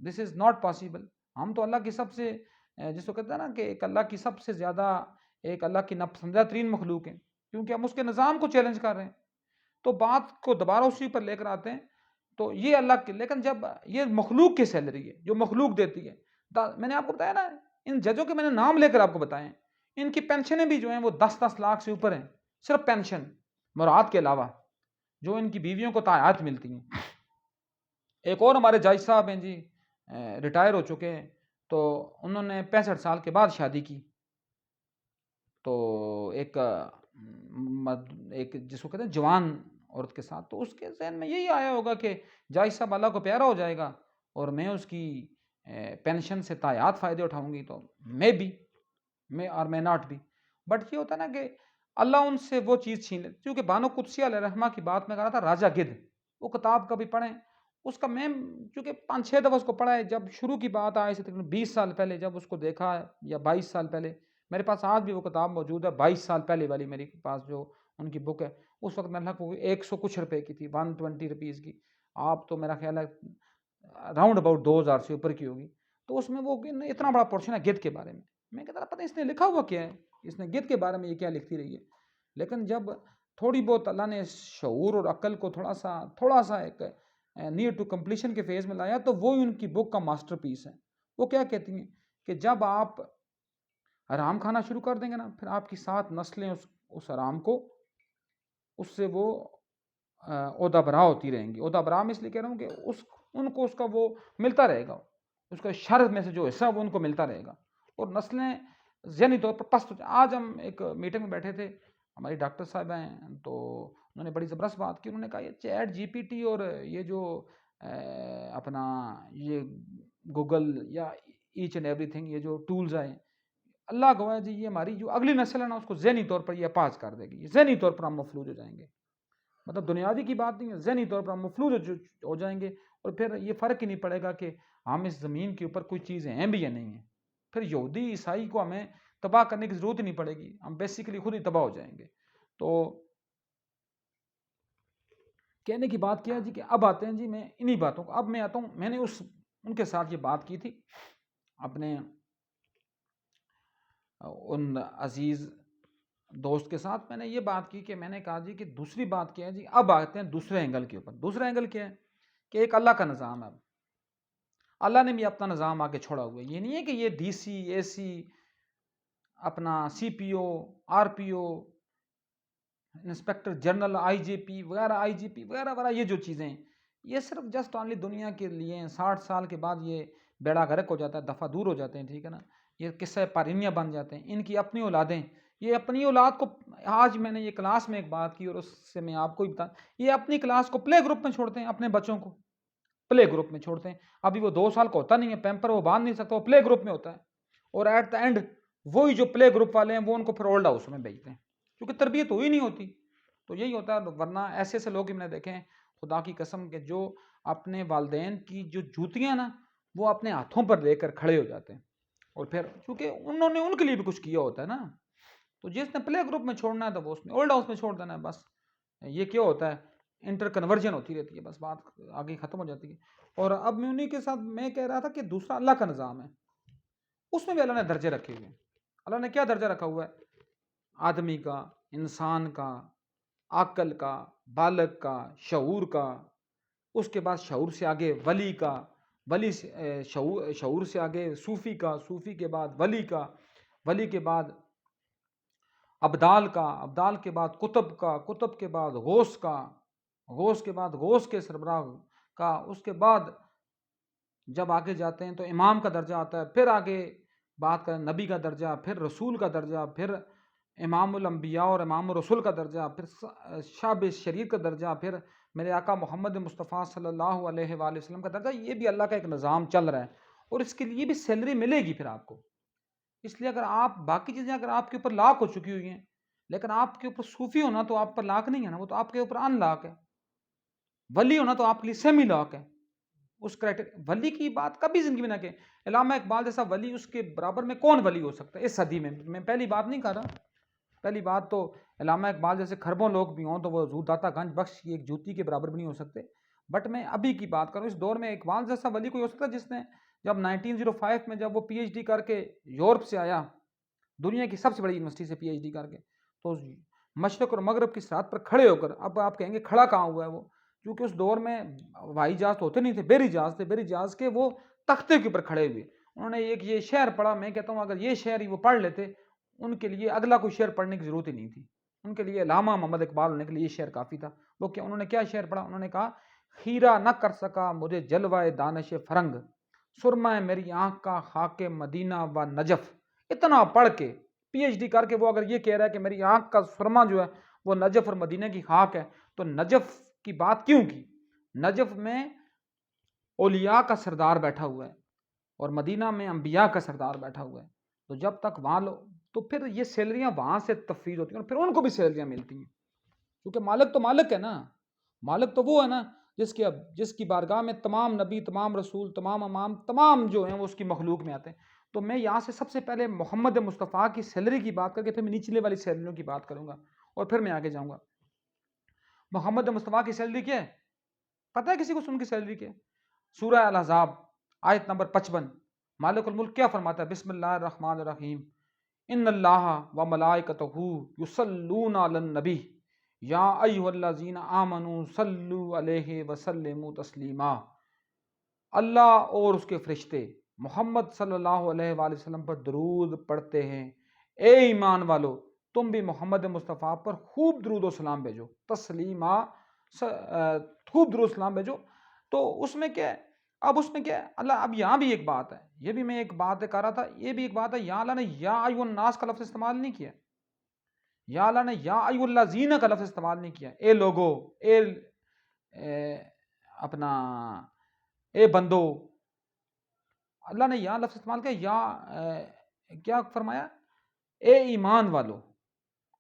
دس از ناٹ پاسبل. ہم تو اللہ کی سب سے جس کو کہتے ہیں نا کہ ایک اللہ کی سب سے زیادہ، ایک اللہ کی ناپسندیدہ ترین مخلوق ہیں، کیونکہ ہم اس کے نظام کو چیلنج کر رہے ہیں. تو بات کو دوبارہ اسی پر لے کر آتے ہیں. تو یہ اللہ کی، لیکن جب یہ مخلوق کی سیلری ہے جو مخلوق دیتی ہے، میں نے آپ کو بتایا نا، ان ججوں کے میں نے نام لے کر آپ کو بتائے ہیں ان کی پینشنیں بھی جو ہیں وہ 10-10 لاکھ سے اوپر ہیں، صرف پینشن مراد کے علاوہ جو ان کی بیویوں کو تاحیات ملتی ہیں۔ ایک اور ہمارے جاج صاحب ہیں جی، ریٹائر ہو چکے ہیں، تو انہوں نے 65 سال کے بعد شادی کی، تو ایک جس کو کہتے ہیں جوان عورت کے ساتھ، تو اس کے ذہن میں یہی آیا ہوگا کہ جاج صاحب اللہ کو پیارا ہو جائے گا اور میں اس کی پینشن سے تاحیات فائدے اٹھاؤں گی، تو میں ناٹ بھی، بٹ یہ ہوتا ہے نا کہ اللہ ان سے وہ چیز چھین لے، کیونکہ بانو قدسی علیہ الرحمہ کی بات میں کہا تھا راجہ گدھ، وہ کتاب کبھی پڑھیں، اس کا میں چونکہ 5-6 دفعہ اس کو پڑھا ہے، جب شروع کی بات آئی سے تقریباً 20 سال پہلے جب اس کو دیکھا ہے، یا 22 سال پہلے، میرے پاس آج بھی وہ کتاب موجود ہے، 22 سال پہلے والی میری پاس جو ان کی بک ہے، اس وقت میرے لگ 100 کچھ روپے کی تھی، 120 روپیز کی، آپ تو میرا خیال ہے راؤنڈ اباؤٹ 2000 سے اوپر کی ہوگی، تو اس میں وہ اتنا بڑا پورشن ہے گدھ کے بارے میں کہتا رہا پتہ اس نے لکھا ہوا کیا ہے، اس نے گدھ کے بارے میں یہ کیا لکھتی رہی ہے، لیکن جب تھوڑی بہت اللہ نے شعور اور عقل کو تھوڑا سا ایک نیئر ٹو کمپلیشن کے فیز میں لایا، تو وہی ان کی بک کا ماسٹر پیس ہے۔ وہ کیا کہتی ہیں کہ جب آپ حرام کھانا شروع کر دیں گے نا، پھر آپ کی 7 نسلیں اس حرام کو، اس سے وہ عہدہ برا ہوتی رہیں گی۔ عہدہ برا میں اس لیے کہہ رہا ہوں کہ ان کو اس کا وہ ملتا رہے گا، اس کا شر میں سے جو حصہ وہ ان کو ملتا رہے گا، اور نسلیں ذہنی طور پر پست۔ آج ہم ایک میٹنگ میں بیٹھے تھے، ہماری ڈاکٹر صاحب ہیں، تو انہوں نے بڑی زبردست بات کی، انہوں نے کہا یہ چیٹ جی پی ٹی اور یہ جو اپنا یہ گوگل یا ایچ اینڈ ایوری تھنگ، یہ جو ٹولز آئے، اللہ گواہ جی یہ ہماری جو اگلی نسل ہے نا، اس کو ذہنی طور پر یہ اپاہج کر دے گی، ذہنی طور پر ہم مفلوج ہو جائیں گے، مطلب دنیاوی کی بات نہیں ہے، ذہنی طور پر ہم مفلوج ہو جائیں گے، اور پھر یہ فرق ہی نہیں پڑے گا کہ ہم اس زمین کے اوپر کوئی چیزیں ہیں بھی یا نہیں ہیں، پھر یہودی عیسائی کو ہمیں تباہ کرنے کی ضرورت ہی نہیں پڑے گی، ہم بیسیکلی خود ہی تباہ ہو جائیں گے۔ تو کہنے کی بات کیا جی کہ اب آتے ہیں جی، میں انہی باتوں کو اب میں آتا ہوں، میں نے ان کے ساتھ یہ بات کی تھی اپنے ان عزیز دوست کے ساتھ، میں نے یہ بات کی کہ میں نے کہا جی کہ دوسری بات کیا ہے جی، اب آتے ہیں دوسرے اینگل کے اوپر۔ دوسرا اینگل کیا ہے کہ ایک اللہ کا نظام ہے، اب اللہ نے بھی اپنا نظام آگے چھوڑا ہوا ہے، یہ نہیں ہے کہ یہ ڈی سی اے سی اپنا C P O R P O inspector general I G P وغیرہ یہ جو چیزیں ہیں، یہ صرف جسٹ اونلی دنیا کے لیے 60 سال کے بعد یہ بیڑا غرق ہو جاتا ہے، دفعہ دور ہو جاتے ہیں، ٹھیک ہے نا، یہ قصہ پارینیاں بن جاتے ہیں، ان کی اپنی اولادیں، یہ اپنی اولاد کو، آج میں نے یہ کلاس میں ایک بات کی اور اس سے میں آپ کو ہی بتا، یہ اپنی کلاس کو پلے گروپ میں چھوڑتے ہیں، اپنے بچوں کو پلے گروپ میں چھوڑتے ہیں، ابھی وہ 2 سال کا ہوتا نہیں ہے، پیمپر وہ باندھ نہیں سکتا، وہ پلے گروپ میں ہوتا ہے، اور ایٹ دا اینڈ وہی جو پلے گروپ والے ہیں وہ ان کو پھر اولڈ ہاؤس میں بھیجتے ہیں، کیونکہ تربیت ہوئی نہیں ہوتی، تو یہی ہوتا ہے، ورنہ ایسے لوگ ہم نے دیکھے ہیں خدا کی قسم کے جو اپنے والدین کی جو جوتیاں نا وہ اپنے ہاتھوں پر لے کر کھڑے ہو جاتے ہیں، اور پھر چونکہ انہوں نے ان کے لیے بھی کچھ کیا ہوتا ہے نا، تو جس نے پلے گروپ میں چھوڑنا ہے تو وہ اس نے اولڈ ہاؤس میں چھوڑ دینا ہے، بس یہ کیا ہوتا ہے، انٹر کنورژن ہوتی رہتی ہے، بس بات آگے ختم ہو جاتی ہے۔ اور اب میں انہی کے ساتھ میں کہہ رہا تھا کہ دوسرا اللہ کا نظام ہے، اس میں بھی اللہ نے درجے رکھے ہوئے ہیں۔ اللہ نے کیا درجہ رکھا ہوا ہے؟ آدمی کا، انسان کا، عقل کا، بالغ کا، شعور کا، اس کے بعد شعور سے آگے ولی کا، ولی سے شعور سے آگے صوفی کا، صوفی کے بعد ولی کا، ولی کے بعد ابدال کا، ابدال کے بعد کتب کا، کتب کے بعد غوث کا، غوث کے بعد غوث کے سربراہ کا، اس کے بعد جب آگے جاتے ہیں تو امام کا درجہ آتا ہے، پھر آگے بات کریں نبی کا درجہ، پھر رسول کا درجہ، پھر امام الانبیاء اور امام الرسول کا درجہ، پھر شاب شریعت کا درجہ، پھر میرے آقا محمد مصطفیٰ صلی اللہ علیہ وآلہ وسلم کا درجہ۔ یہ بھی اللہ کا ایک نظام چل رہا ہے، اور اس کے لیے بھی سیلری ملے گی پھر آپ کو، اس لیے اگر آپ باقی چیزیں اگر آپ کے اوپر لاک ہو چکی ہوئی ہیں، لیکن آپ کے اوپر صوفی ہونا تو آپ پر لاک نہیں ہے نا، وہ تو آپ کے اوپر ان لاک ہے، ولی ہونا تو آپ کے لیے سیمی لاک ہے، اس ولی کی بات کبھی زندگی میں نہ کہ علامہ اقبال جیسا ولی، اس کے برابر میں کون ولی ہو سکتا ہے اس صدی میں پہلی بات نہیں کر رہا، پہلی بات تو علامہ اقبال جیسے خربوں لوگ بھی ہوں تو وہ حضور داتا گنج بخش کی ایک جوتی کے برابر بھی نہیں ہو سکتے، بٹ میں ابھی کی بات کروں، اس دور میں اقبال جیسا ولی کوئی ہو سکتا ہے جس نے جب 1905 میں جب وہ پی ایچ ڈی کر کے یورپ سے آیا، دنیا کی سب سے بڑی یونیورسٹی سے پی ایچ ڈی کر کے، تو مشرق اور مغرب کی سرحد پر کھڑے ہو کر، اب آپ کہیں گے کھڑا کہاں ہوا ہے وہ، کیونکہ اس دور میں ہوائی جہاز تو ہوتے نہیں تھے، بیری جہاز تھے، بیری جہاز کے وہ تختے کے اوپر کھڑے ہوئے، انہوں نے ایک یہ شعر پڑھا، میں کہتا ہوں اگر یہ شعر ہی وہ پڑھ لیتے، ان کے لیے اگلا کوئی شعر پڑھنے کی ضرورت ہی نہیں تھی. ان کے لیے علامہ محمد اقبال ہونے کے لیے یہ شعر کافی تھا. وہ کیا انہوں نے کیا شعر پڑھا؟ انہوں نے کہا خیرہ نہ کر سکا مجھے جلوہ دانش فرنگ، سرمہ میری آنکھ کا خاک مدینہ و نجف. اتنا پڑھ کے پی ایچ ڈی کر کے وہ اگر یہ کہہ رہا ہے کہ میری آنکھ کا سرما جو ہے وہ نجف اور مدینہ کی خاک ہے، تو نجف کی بات کیوں کی؟ نجف میں اولیاء کا سردار بیٹھا ہوا ہے اور مدینہ میں انبیاء کا سردار بیٹھا ہوا ہے. تو جب تک وہاں لو تو پھر یہ سیلریاں وہاں سے تفویض ہوتی ہیں اور پھر ان کو بھی سیلریاں ملتی ہیں، کیونکہ مالک تو مالک ہے نا. مالک تو وہ ہے نا جس کی بارگاہ میں تمام نبی، تمام رسول، تمام امام، تمام جو ہیں وہ اس کی مخلوق میں آتے ہیں. تو میں یہاں سے سب سے پہلے محمد مصطفیٰ کی سیلری کی بات کر کے پھر میں نچلے والی سیلریوں کی بات کروں گا اور پھر میں آگے جاؤں گا. محمد مصطفیٰ کی سیلری کیا ہے؟ پتہ ہے کسی کو ان کی سیلری کیا ہے؟ سورہ الاحزاب آیت نمبر 55 مالک الملک کیا فرماتا ہے؟ بسم اللہ الرحمن الرحیم، ان اللہ و ملائکتہ یصلون علی النبی یا ایھا الذین آمنوا صلوا علیہ وسلموا تسلیما. اللہ اور اس کے فرشتے محمد صلی اللہ علیہ وآلہ وسلم پر درود پڑھتے ہیں. اے ایمان والو تم بھی محمد مصطفیٰ پر خوب درود و سلام بھیجو، تسلیما، خوب درود و سلام بھیجو. تو اس میں کیا ہے؟ اب اس میں کیا ہے؟ اللہ اب یہاں بھی ایک بات ہے، یہ بھی میں ایک بات کر رہا تھا، یہ بھی ایک بات ہے، یہاں اللہ نے یا ایھا الناس کا لفظ استعمال نہیں کیا، یا اللہ نے یا ایھا الذین کا لفظ استعمال نہیں کیا. اے لوگو، اپنا اے بندو، اللہ نے یہاں لفظ استعمال کیا. یا کیا فرمایا؟ اے ایمان والو.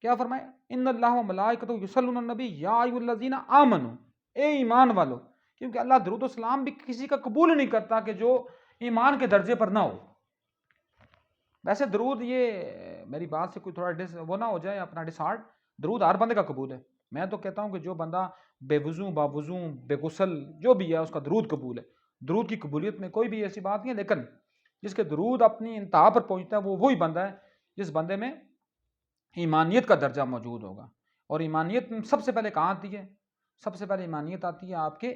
کیا فرمایا؟ ان اللہ و ملائکتہ یصلون علی النبی یا ایھا الذین آمنوا، اے ایمان والو. کیونکہ اللہ درود و سلام بھی کسی کا قبول نہیں کرتا کہ جو ایمان کے درجے پر نہ ہو. ویسے درود، یہ میری بات سے کوئی تھوڑا وہ نہ ہو جائے اپنا ڈسہارٹ، درود ہر بندے کا قبول ہے. میں تو کہتا ہوں کہ جو بندہ بے وضو، با وضو، بے غسل جو بھی ہے اس کا درود قبول ہے. درود کی قبولیت میں کوئی بھی ایسی بات نہیں ہے، لیکن جس کے درود اپنی انتہا پر پہنچتا ہے وہ وہی بندہ ہے جس بندے میں ایمانیت کا درجہ موجود ہوگا. اور ایمانیت سب سے پہلے کہاں آتی ہے؟ سب سے پہلے ایمانیت آتی ہے آپ کے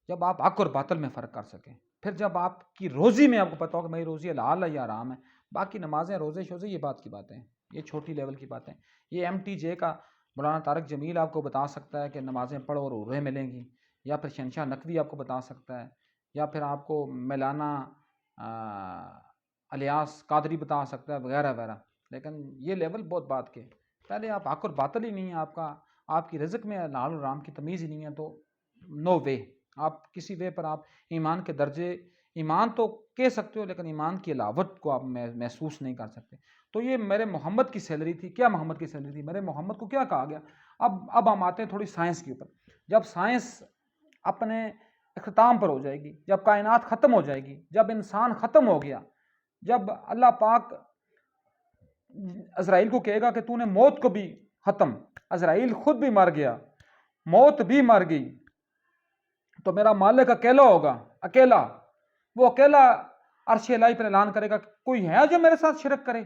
جب آپ حق اور باطل میں فرق کر سکیں. پھر جب آپ کی روزی میں آپ کو پتہ ہو کہ میری روزی حلال ہے یا حرام ہے. باقی نمازیں، روزے شوزے یہ بات کی باتیں ہیں، یہ چھوٹی لیول کی باتیں. یہ ایم ٹی جے کا مولانا طارق جمیل آپ کو بتا سکتا ہے کہ نمازیں پڑھو اور عرے ملیں گی، یا پھر شہنشاہ نقوی آپ کو بتا سکتا ہے، یا پھر آپ کو مولانا الیاس قادری بتا سکتا ہے، وغیرہ وغیرہ. لیکن یہ لیول بہت بات کے. پہلے آپ حق اور باطل ہی نہیں ہے آپ کا، آپ کی رزق میں حلال اور حرام کی تمیز ہی نہیں ہے، تو نو وے آپ کسی وے پر آپ ایمان کے درجے، ایمان تو کہہ سکتے ہو لیکن ایمان کی علاوت کو آپ محسوس نہیں کر سکتے. تو یہ میرے محمد کی سیلری تھی. کیا محمد کی سیلری تھی؟ میرے محمد کو کیا کہا گیا؟ اب ہم آتے ہیں تھوڑی سائنس کے اوپر. جب سائنس اپنے اختتام پر ہو جائے گی، جب کائنات ختم ہو جائے گی، جب انسان ختم ہو گیا، جب اللہ پاک عزرائیل کو کہے گا کہ تو نے موت کو بھی ختم، عزرائیل خود بھی مر گیا، موت بھی مر گئی، تو میرا مالک اکیلا ہوگا، اکیلا. وہ اکیلا عرش الہی پر اعلان کرے گا کہ کوئی ہے جو میرے ساتھ شرک کرے،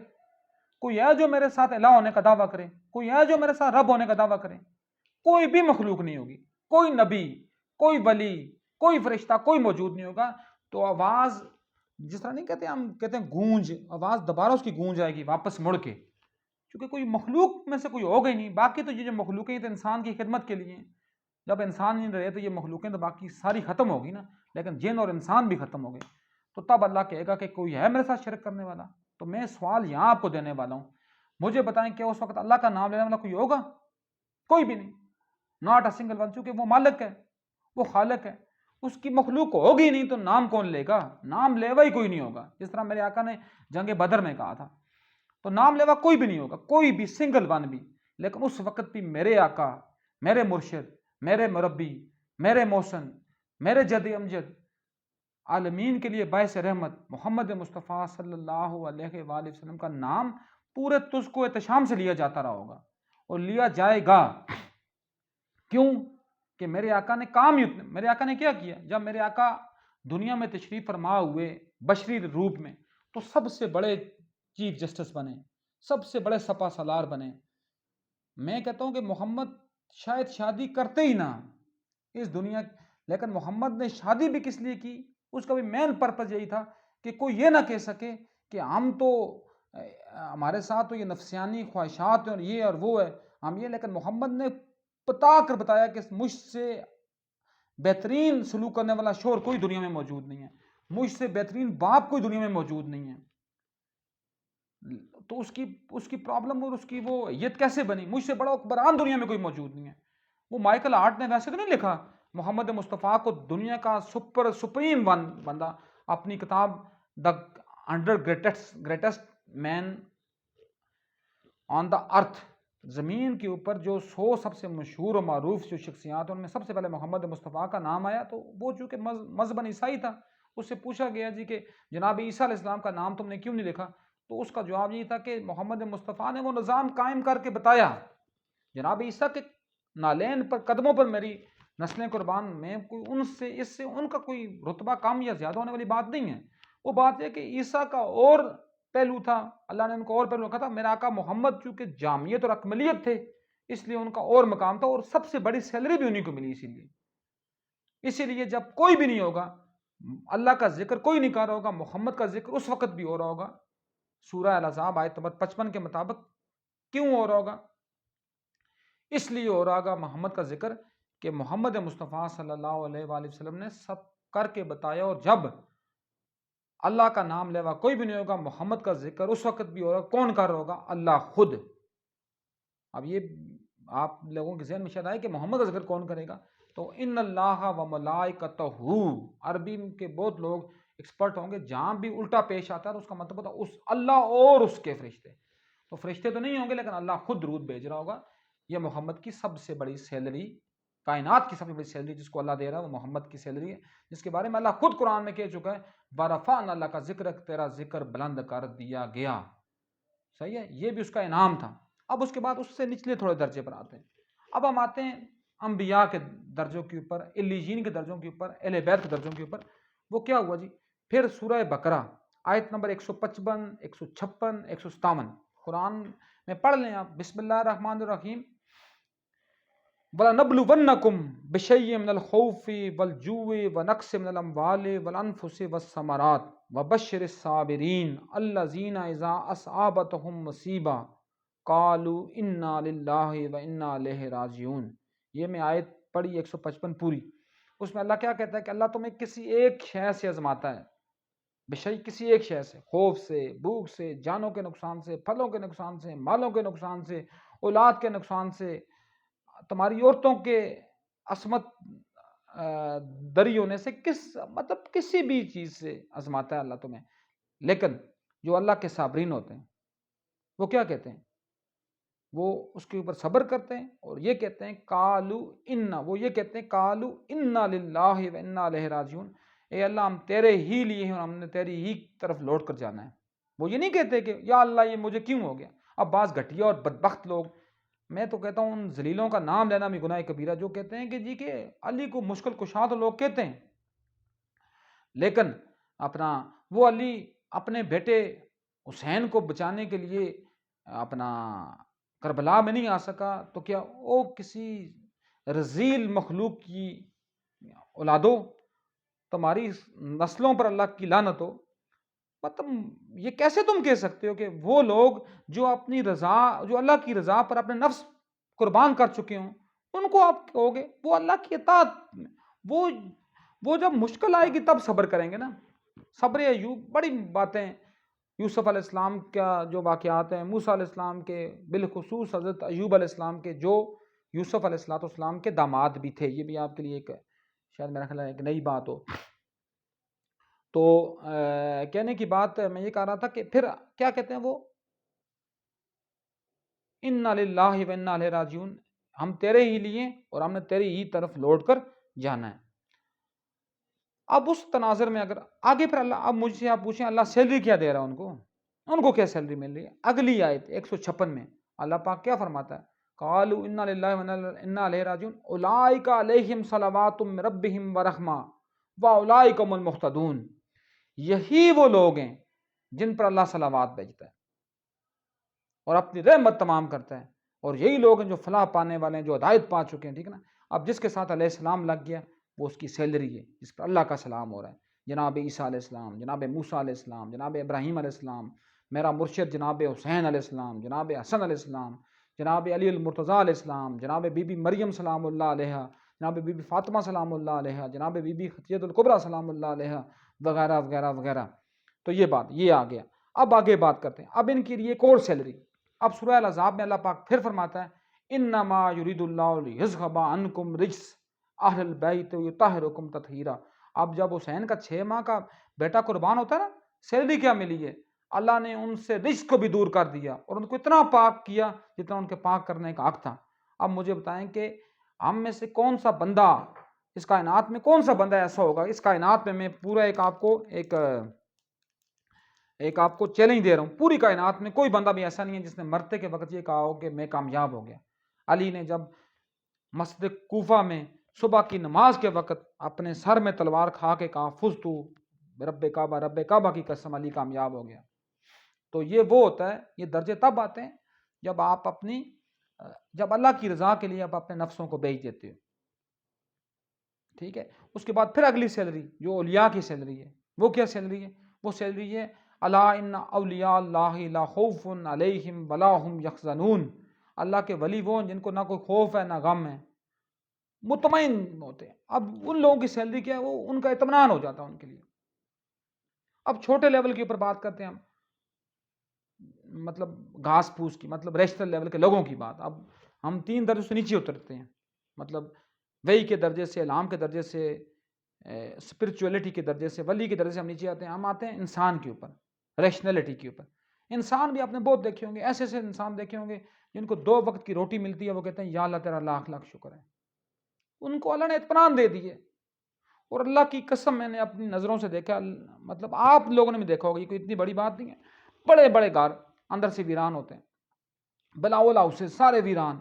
کوئی ہے جو میرے ساتھ الہ ہونے کا دعویٰ کرے، کوئی ہے جو میرے ساتھ رب ہونے کا دعویٰ کرے. کوئی بھی مخلوق نہیں ہوگی، کوئی نبی، کوئی ولی، کوئی فرشتہ، کوئی موجود نہیں ہوگا. تو آواز جس طرح نہیں کہتے، ہم کہتے ہیں گونج، آواز دوبارہ اس کی گونج آئے گی واپس مڑ کے، کیونکہ کوئی مخلوق میں سے کوئی ہوگا ہی نہیں. باقی تو یہ جو مخلوقیں تو انسان کی خدمت کے لیے ہیں. جب انسان نہیں رہے تو یہ مخلوقیں تو باقی ساری ختم ہوگی نا، لیکن جن اور انسان بھی ختم ہو گئے. تو تب اللہ کہے گا کہ کوئی ہے میرے ساتھ شرک کرنے والا. تو میں سوال یہاں آپ کو دینے والا ہوں، مجھے بتائیں کہ اس وقت اللہ کا نام لینے والا کوئی ہوگا؟ کوئی بھی نہیں، ناٹ اے سنگل ون. چونکہ وہ مالک ہے، وہ خالق ہے، اس کی مخلوق ہوگی نہیں تو نام کون لے گا؟ نام لیوا ہی کوئی نہیں ہوگا. جس طرح میرے آقا نے جنگ بدر میں کہا تھا، تو نام لیوا کوئی بھی نہیں ہوگا، کوئی بھی سنگل ون بھی. لیکن اس وقت بھی میرے آقا، میرے مرشد، میرے مربی، میرے محسن، میرے جد امجد، عالمین کے لیے باعث رحمت محمد مصطفیٰ صلی اللہ علیہ وآلہ وسلم کا نام پورے تجھ کو احتشام سے لیا جاتا رہا ہوگا اور لیا جائے گا. کیوں کہ میرے آقا نے کام ہی میرے آقا نے کیا کیا؟ جب میرے آقا دنیا میں تشریف فرما ہوئے بشری روپ میں، تو سب سے بڑے چیف جسٹس بنے، سب سے بڑے سپا سالار بنے. میں کہتا ہوں کہ محمد شاید شادی کرتے ہی نہ اس دنیا، لیکن محمد نے شادی بھی کس لیے کی؟ اس کا بھی مین پرپز یہی تھا کہ کوئی یہ نہ کہہ سکے کہ ہم تو ہمارے ساتھ تو یہ نفسیانی خواہشات ہیں اور یہ اور وہ ہے ہم یہ، لیکن محمد نے بتا کر بتایا کہ مجھ سے بہترین سلوک کرنے والا شوہر کوئی دنیا میں موجود نہیں ہے، مجھ سے بہترین باپ کوئی دنیا میں موجود نہیں ہے. تو اس کی پرابلم اور اس کی وہ حیت کیسے بنی؟ مجھ سے بڑا حکمران دنیا میں کوئی موجود نہیں ہے. وہ مائیکل ہارٹ نے ویسے تو نہیں لکھا محمد مصطفیٰ کو دنیا کا سپریم بندہ، اپنی کتاب دا 100 گریٹسٹ مین آن دا ارتھ، زمین کے اوپر جو 100 سب سے مشہور و معروف جو شخصیات ہیں ان میں سب سے پہلے محمد مصطفیٰ کا نام آیا. تو وہ چونکہ مذہباً عیسائی تھا، اس سے پوچھا گیا جی کہ جناب عیسیٰ علیہ السلام کا نام تم نے کیوں نہیں لکھا؟ تو اس کا جواب یہ تھا کہ محمد مصطفیٰ نے وہ نظام قائم کر کے بتایا. جناب عیسیٰ کے نالین پر قدموں پر میری نسلیں قربان، میں کوئی اس سے ان کا کوئی رتبہ کم یا زیادہ ہونے والی بات نہیں ہے. وہ بات ہے کہ عیسیٰ کا اور پہلو تھا، اللہ نے ان کو اور پہلو رکھا تھا. میرا آقا محمد چونکہ جامعیت اور اکملیت تھے اس لیے ان کا اور مقام تھا، اور سب سے بڑی سیلری بھی انہیں کو ملی. اسی لیے جب کوئی بھی نہیں ہوگا، اللہ کا ذکر کوئی نہیں کر رہا ہوگا، محمد کا ذکر اس وقت بھی ہو رہا ہوگا. سورہ الاحزاب آیت نمبر 55 کے مطابق کیوں ہو رہا ہوگا؟ اس لیے ہو رہا ہوگا محمد کا ذکر کہ محمد مصطفیٰ صلی اللہ علیہ وآلہ وسلم نے سب کر کے بتایا. اور جب اللہ کا نام لیوا کوئی بھی نہیں ہوگا، محمد کا ذکر اس وقت بھی ہوگا. کون کر رہا ہوگا؟ اللہ خود. اب یہ آپ لوگوں کے ذہن میں شاید آئے کہ محمد کا ذکر کون کرے گا؟ تو ان اللہ و ملائکتہ، عربی کے بہت لوگ ایکسپرٹ ہوں گے، جہاں بھی الٹا پیش آتا ہے تو اس کا مطلب ہوتا ہے اس اللہ اور اس کے فرشتے. تو فرشتے تو نہیں ہوں گے لیکن اللہ خود درود بھیج رہا ہوگا. یہ محمد کی سب سے بڑی سیلری، کائنات کی سب سے بڑی سیلری جس کو اللہ دے رہا ہے وہ محمد کی سیلری ہے، جس کے بارے میں اللہ خود قرآن میں کہہ چکا ہے وَرَفَعْنَا اللہ کا ذکر، تیرا ذکر بلند کر دیا گیا. صحیح ہے، یہ بھی اس کا انعام تھا. اب اس کے بعد اس سے نچلے تھوڑے درجے پر آتے ہیں. اب ہم آتے ہیں انبیاء کے درجوں کے اوپر، علیین کے درجوں کے اوپر، اہل بیت کے درجوں کے اوپر. وہ کیا ہوا جی؟ پھر سورہ بقرہ آیت نمبر 155، 156، 157 قرآن میں پڑھ لیں آپ. بسم اللہ الرحمن الرحیم. وَلَنَبْلُوَنَّكُمْ بِشَيْءٍ مِّنَ الْخَوْفِ وَالْجُوعِ وَنَقْصٍ مِّنَ الْأَمْوَالِ وَالْأَنفُسِ وَالثَّمَرَاتِ وَبَشِّرِ الصَّابِرِينَ الَّذِينَ إِذَا أَصَابَتْهُم مُّصِیبَةٌ قَالُوا إِنَّا لِلَّهِ وَإِنَّا إِلَیْهِ رَاجِعُونَ. یہ میں آیت پڑھی 155 پوری. اس میں اللہ کیا کہتا ہے کہ اللہ تمہیں کسی ایک شے سے آزماتا ہے، بشئی کسی ایک شے سے، خوف سے، بھوک سے، جانوں کے نقصان سے، پھلوں کے نقصان سے، مالوں کے نقصان سے، اولاد کے نقصان سے، تمہاری عورتوں کے عصمت دری ہونے سے، مطلب کسی بھی چیز سے آزماتا ہے اللہ تمہیں. لیکن جو اللہ کے صابرین ہوتے ہیں وہ کیا کہتے ہیں؟ وہ اس کے اوپر صبر کرتے ہیں اور یہ کہتے ہیں وہ یہ کہتے ہیں قالوا انا للہ و انا الیہ راجعون. اے اللہ ہم تیرے ہی لیے ہیں اور ہم نے تیری ہی طرف لوٹ کر جانا ہے. وہ یہ نہیں کہتے کہ یا اللہ یہ مجھے کیوں ہو گیا. اب بعض گھٹیا اور بدبخت لوگ، میں تو کہتا ہوں ان ذلیلوں کا نام لینا بھی گناہ کبیرہ، جو کہتے ہیں کہ جی کہ علی کو مشکل کشا تو لوگ کہتے ہیں، لیکن وہ علی اپنے بیٹے حسین کو بچانے کے لیے اپنا کربلا میں نہیں آ سکا تو کیا وہ کسی رذیل مخلوق کی اولادو، تمہاری نسلوں پر اللہ کی لعنت ہو. مطلب یہ کیسے تم کہہ سکتے ہو کہ وہ لوگ جو اپنی رضا، جو اللہ کی رضا پر اپنے نفس قربان کر چکے ہوں، ان کو آپ کہو گے وہ اللہ کی اطاعت میں، وہ جب مشکل آئے گی تب صبر کریں گے نا. صبر ایوب، بڑی باتیں، یوسف علیہ السلام کا جو واقعات ہیں، موسیٰ علیہ السلام کے، بالخصوص حضرت ایوب علیہ السلام کے جو یوسف علیہ السلام کے داماد بھی تھے. یہ بھی آپ کے لیے ایک شاید میرا خیال ہے ایک نئی بات ہو. تو کہنے کی بات میں یہ کہہ رہا تھا کہ پھر کیا کہتے ہیں وہ انا للہ و انا الیہ راجعون، ہم تیرے ہی لیے اور ہم نے تیری ہی طرف لوٹ کر جانا ہے. اب اس تناظر میں اگر آگے پھر اللہ، اب مجھ سے آپ پوچھیں اللہ سیلری کیا دے رہا ہے ان کو کیا سیلری مل رہی ہے؟ اگلی آیت 156 میں اللہ پاک کیا فرماتا ہے؟ قالوا انا للہ و انا الیہ راجعون اولئک علیہم صلوات من ربہم ورحمہ واولئک هم المہتدون. یہی وہ لوگ ہیں جن پر اللہ صلوات بھیجتا ہے اور اپنی رحمت تمام کرتا ہے، اور یہی لوگ ہیں جو فلاح پانے والے ہیں، جو ہدایت پا چکے ہیں. ٹھیک ہے نا. اب جس کے ساتھ علیہ السلام لگ گیا وہ اس کی سیلری ہے، جس پر اللہ کا سلام ہو رہا ہے. جناب عیسیٰ علیہ السلام، جناب موسیٰ علیہ السلام، جناب ابراہیم علیہ السلام، میرا مرشد جناب حسین علیہ السلام، جناب حسن علیہ السلام، جناب علی المرتضیٰ علیہ السلام، جناب بی بی مریم سلام اللہ علیہ، جناب بی بی فاطمہ سلام اللہ علیہ، جناب بی بی خدیجہ الکبریٰ سلام اللہ علیہ، وغیرہ وغیرہ وغیرہ. تو یہ بات یہ آ گیا. اب آگے بات کرتے ہیں. اب ان کے لیے ایک اور سیلری. اب سورہ الاحزاب میں اللہ پاک پھر فرماتا ہے انما یرید اللہ لیذھب عنکم رجس اہل البیت ویطہرکم تطہیرا. اب جب حسین کا 6 ماہ کا بیٹا قربان ہوتا ہے نا، سیلری کیا ملی ہے؟ اللہ نے ان سے رجس کو بھی دور کر دیا اور ان کو اتنا پاک کیا جتنا ان کے پاک کرنے کا حق تھا. اب مجھے بتائیں کہ ہم میں سے کون سا بندہ اس کائنات میں، کون سا بندہ ایسا ہوگا اس کائنات میں پورا ایک آپ کو چیلنج دے رہا ہوں، پوری کائنات میں کوئی بندہ بھی ایسا نہیں ہے جس نے مرتے کے وقت یہ کہا ہو کہ میں کامیاب ہو گیا. علی نے جب مسجد کوفہ میں صبح کی نماز کے وقت اپنے سر میں تلوار کھا کے کہا فزتو رب کعبہ کی قسم، علی کامیاب ہو گیا. تو یہ وہ ہوتا ہے، یہ درجے تب آتے ہیں جب اللہ کی رضا کے لیے آپ اپنے نفسوں کو بیچ دیتے ہو. ٹھیک ہے. اس کے بعد پھر اگلی سیلری جو اولیاء کی سیلری ہے، وہ کیا سیلری ہے؟ وہ سیلری ہے الا ان اولیاء اللہ لا خوف علیہم ولا هم یحزنون. اللہ کے ولی وہ ہیں جن کو نہ کوئی خوف ہے نہ غم ہے، مطمئن ہوتے ہیں. اب ان لوگوں کی سیلری کیا ہے؟ وہ ان کا اطمینان ہو جاتا ہے ان کے لیے. اب چھوٹے لیول کے اوپر بات کرتے ہیں ہم، مطلب گھاس پھوس کی، مطلب ریشنل لیول کے لوگوں کی بات. اب ہم 3 درجوں سے نیچے اترتے ہیں، مطلب وحی کے درجے سے، الہام کے درجے سے، اسپرچولیٹی کے درجے سے، ولی کے درجے سے ہم نیچے آتے ہیں. ہم آتے ہیں انسان کے اوپر، ریشنلٹی کے اوپر. انسان بھی آپ نے بہت دیکھے ہوں گے، ایسے ایسے انسان دیکھے ہوں گے جن کو 2 وقت کی روٹی ملتی ہے، وہ کہتے ہیں یا اللہ تیرا لاکھ لاکھ شکر ہے. ان کو اللہ نے اطمینان دے دیے. اور اللہ کی قسم میں نے اپنی نظروں سے دیکھا، مطلب آپ لوگوں نے بھی دیکھا ہوگا، یہ کوئی اتنی بڑی بات نہیں ہے. بڑے بڑے گھر اندر سے ویران ہوتے ہیں، بلاول ہاؤسز سارے ویران،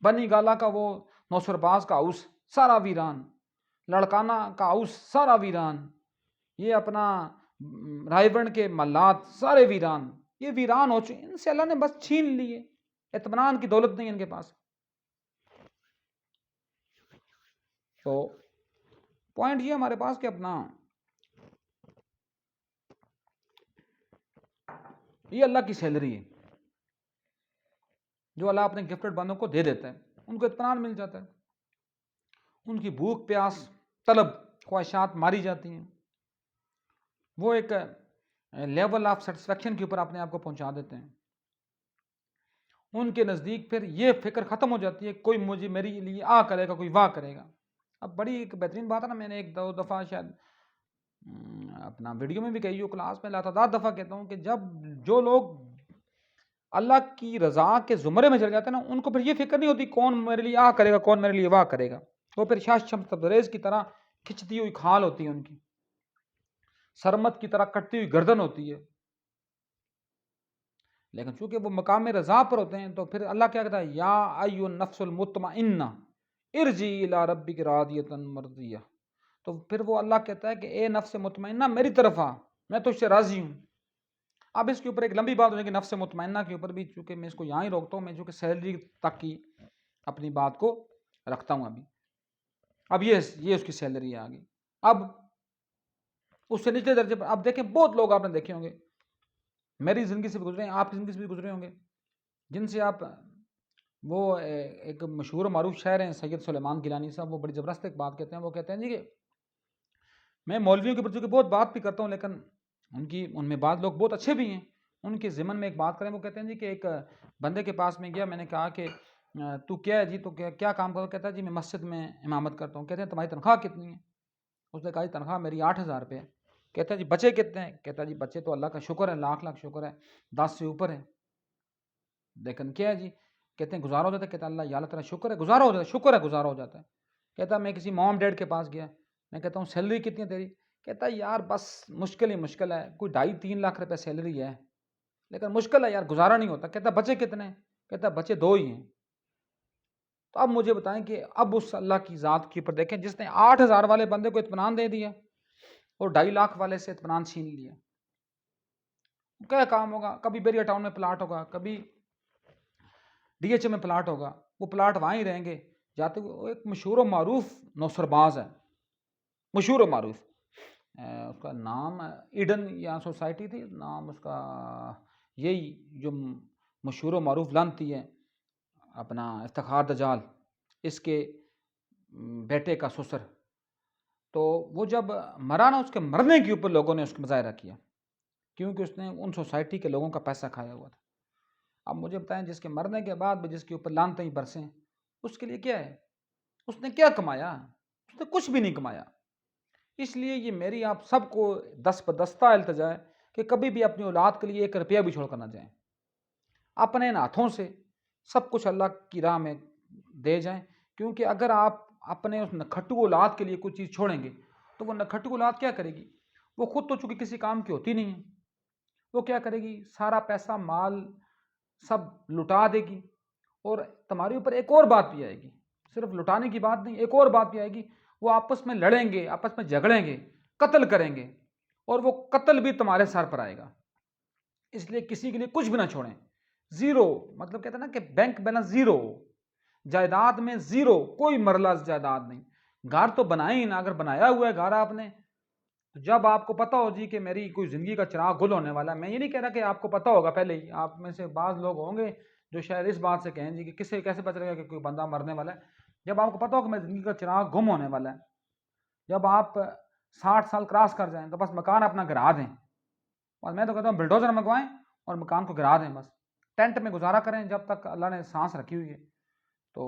بنی گالا کا وہ نوسرباز کا ہاؤس سارا ویران، لڑکانہ کا ہاؤس سارا ویران، یہ اپنا رائے بند کے محلات سارے ویران. یہ ویران ہو چکے، ان سے اللہ نے بس چھین لیے. اطمینان کی دولت نہیں ان کے پاس. تو پوائنٹ یہ ہمارے پاس کہ اپنا یہ اللہ کی سیلری ہے جو اللہ اپنے گفٹڈ بندوں کو دے دیتا ہے. ان کو اطمینان مل جاتا ہے، ان کی بھوک پیاس طلب خواہشات ماری جاتی ہیں. وہ ایک لیول آف سیٹسفیکشن کے اوپر اپنے آپ کو پہنچا دیتے ہیں. ان کے نزدیک پھر یہ فکر ختم ہو جاتی ہے کوئی مجھے میری لیے آ کرے گا، کوئی واہ کرے گا. اب بڑی ایک بہترین بات ہے نا، میں نے 1-2 دفعہ شاید اپنا ویڈیو میں بھی کہی ہو، کلاس میں لاتعداد دفعہ کہتا ہوں کہ جب جو لوگ اللہ کی رضا کے زمرے میں چل جاتے ہیں نا، ان کو پھر یہ فکر نہیں ہوتی کون میرے لیے آ کرے گا، کون میرے لیے واہ کرے گا. وہ پھر شاش شمس تبریز کی طرح کھچتی ہوئی کھال ہوتی ہے، ان کی سرمت کی طرح کٹتی ہوئی گردن ہوتی ہے. لیکن چونکہ وہ مقام رضا پر ہوتے ہیں تو پھر اللہ کیا کہتا ہے یا ایھا النفس المطمئنہ ارجعی الی ربک راضیۃ مرضیہ. تو پھر وہ اللہ کہتا ہے کہ اے نفس مطمئنہ میری طرف آ، میں تجھ سے راضی ہوں. اب اس کے اوپر ایک لمبی بات ہو جائے گی نفس مطمئنہ کے اوپر بھی، چونکہ میں اس کو یہاں ہی روکتا ہوں، میں چونکہ سیلری تک کی اپنی بات کو رکھتا ہوں ابھی. اب یہ اس کی سیلری آ گئی. اب اس سے نچلے درجے پر اب دیکھیں بہت لوگ آپ نے دیکھے ہوں گے، میری زندگی سے بھی گزرے ہیں، آپ کی زندگی سے بھی گزرے ہوں گے، جن سے آپ وہ ایک مشہور و معروف شاعر ہیں سید سلیمان گیلانی صاحب، وہ بڑی زبردست ایک بات کہتے ہیں. وہ کہتے ہیں جی کہ میں مولویوں کے اوپر بہت بات بھی کرتا ہوں، لیکن ان میں بعض لوگ بہت اچھے بھی ہیں. ان کے ضمن میں ایک بات کریں، وہ کہتے ہیں جی کہ ایک بندے کے پاس میں گیا، میں نے کہا کہ تو کیا ہے جی، تو کیا کام کرو؟ کہتا ہے جی میں مسجد میں امامت کرتا ہوں. کہتے ہیں تمہاری تنخواہ کتنی ہے؟ اس نے کہا جی تنخواہ میری 8,000 روپے ہے. کہتا ہے جی بچے کتنے ہیں؟ کہتا ہے جی بچے تو اللہ کا شکر ہے، لاکھ لاکھ شکر ہے، 10 سے اوپر ہے. لیکن کیا ہے جی؟ کہتے ہیں گزارا ہو جاتا ہے. کہتا ہے اللہ یا اللہ تعالیٰ شکر ہے گزارا ہو جاتا ہے، شکر ہے گزارا ہو جاتا ہے. کہتا ہے میں کسی موم ڈیڈ کے پاس گیا، میں کہتا ہوں سیلری کتنی ہے تیری؟ کہتا ہے یار بس مشکل ہی مشکل ہے، کوئی 2.5-3 لاکھ روپے سیلری ہے، لیکن مشکل ہے یار، گزارا نہیں ہوتا. کہتا ہے بچے کتنے ہیں؟ کہتا ہے بچے 2 ہی ہیں. تو اب مجھے بتائیں کہ اب اس اللہ کی ذات کے اوپر دیکھیں جس نے 8,000 والے بندے کو اطمینان دے دیا اور 2.5 لاکھ والے سے اطمینان چھین لیا. کیا کام ہوگا؟ کبھی بیریا ٹاؤن میں پلاٹ ہوگا، کبھی ڈی ایچ اے میں پلاٹ ہوگا، وہ پلاٹ وہاں ہی رہیں گے جاتے ہوئے. وہ ایک مشہور و معروف نوسرباز ہے، مشہور و معروف، اس کا نام ایڈن یا سوسائٹی تھی، نام اس کا یہی جو مشہور و معروف لانتی ہے اپنا افتخار دجال، اس کے بیٹے کا سسر، تو وہ جب مرا نا، اس کے مرنے کے اوپر لوگوں نے اس کا مظاہرہ کیا، کیونکہ اس نے ان سوسائٹی کے لوگوں کا پیسہ کھایا ہوا تھا۔ اب مجھے بتائیں، جس کے مرنے کے بعد بھی جس کے اوپر لانتیں ہی برسیں، اس کے لیے کیا ہے؟ اس نے کیا کمایا؟ اس نے کچھ بھی نہیں کمایا۔ اس لیے یہ میری آپ سب کو دست بدستہ التجا ہے کہ کبھی بھی اپنی اولاد کے لیے 1 روپیہ بھی چھوڑ کر نہ جائیں، اپنے ان ہاتھوں سے سب کچھ اللہ کی راہ میں دے جائیں، کیونکہ اگر آپ اپنے اس نکھٹو اولاد کے لیے کوئی چیز چھوڑیں گے تو وہ نکھٹو اولاد کیا کرے گی؟ وہ خود تو چونکہ کسی کام کی ہوتی نہیں ہے، وہ کیا کرے گی؟ سارا پیسہ مال سب لٹا دے گی، اور تمہارے اوپر ایک اور بات بھی آئے گی، صرف لٹانے کی بات نہیں، ایک اور بات بھی آئے گی، وہ آپس میں لڑیں گے، آپس میں جھگڑیں گے، قتل کریں گے، اور وہ قتل بھی تمہارے سر پر آئے گا۔ اس لیے کسی کے لیے کچھ بھی نہ چھوڑیں، زیرو، مطلب کہتے ہیں نا کہ بینک بیلنس زیرو، جائیداد میں زیرو، کوئی مرلہ جائیداد نہیں۔ گھر تو بنائے ہی نہ، اگر بنایا ہوا ہے گھر آپ نے، تو جب آپ کو پتہ ہو جی کہ میری کوئی زندگی کا چراغ گل ہونے والا ہے، میں یہ نہیں کہہ رہا کہ آپ کو پتہ ہوگا پہلے ہی، آپ میں سے بعض لوگ ہوں گے جو شاید اس بات سے کہیں جی کہ کسے کیسے پتہ چلے گا کہ کوئی بندہ مرنے والا ہے۔ جب آپ کو پتہ ہو کہ میری زندگی کا چراغ گم ہونے والا ہے، جب آپ 60 سال کراس کر جائیں تو بس مکان اپنا گرا دیں، اور میں تو کہتا ہوں بلڈوزر منگوائیں اور مکان کو گرا دیں، بس ٹینٹ میں گزارا کریں جب تک اللہ نے سانس رکھی ہوئی ہے۔ تو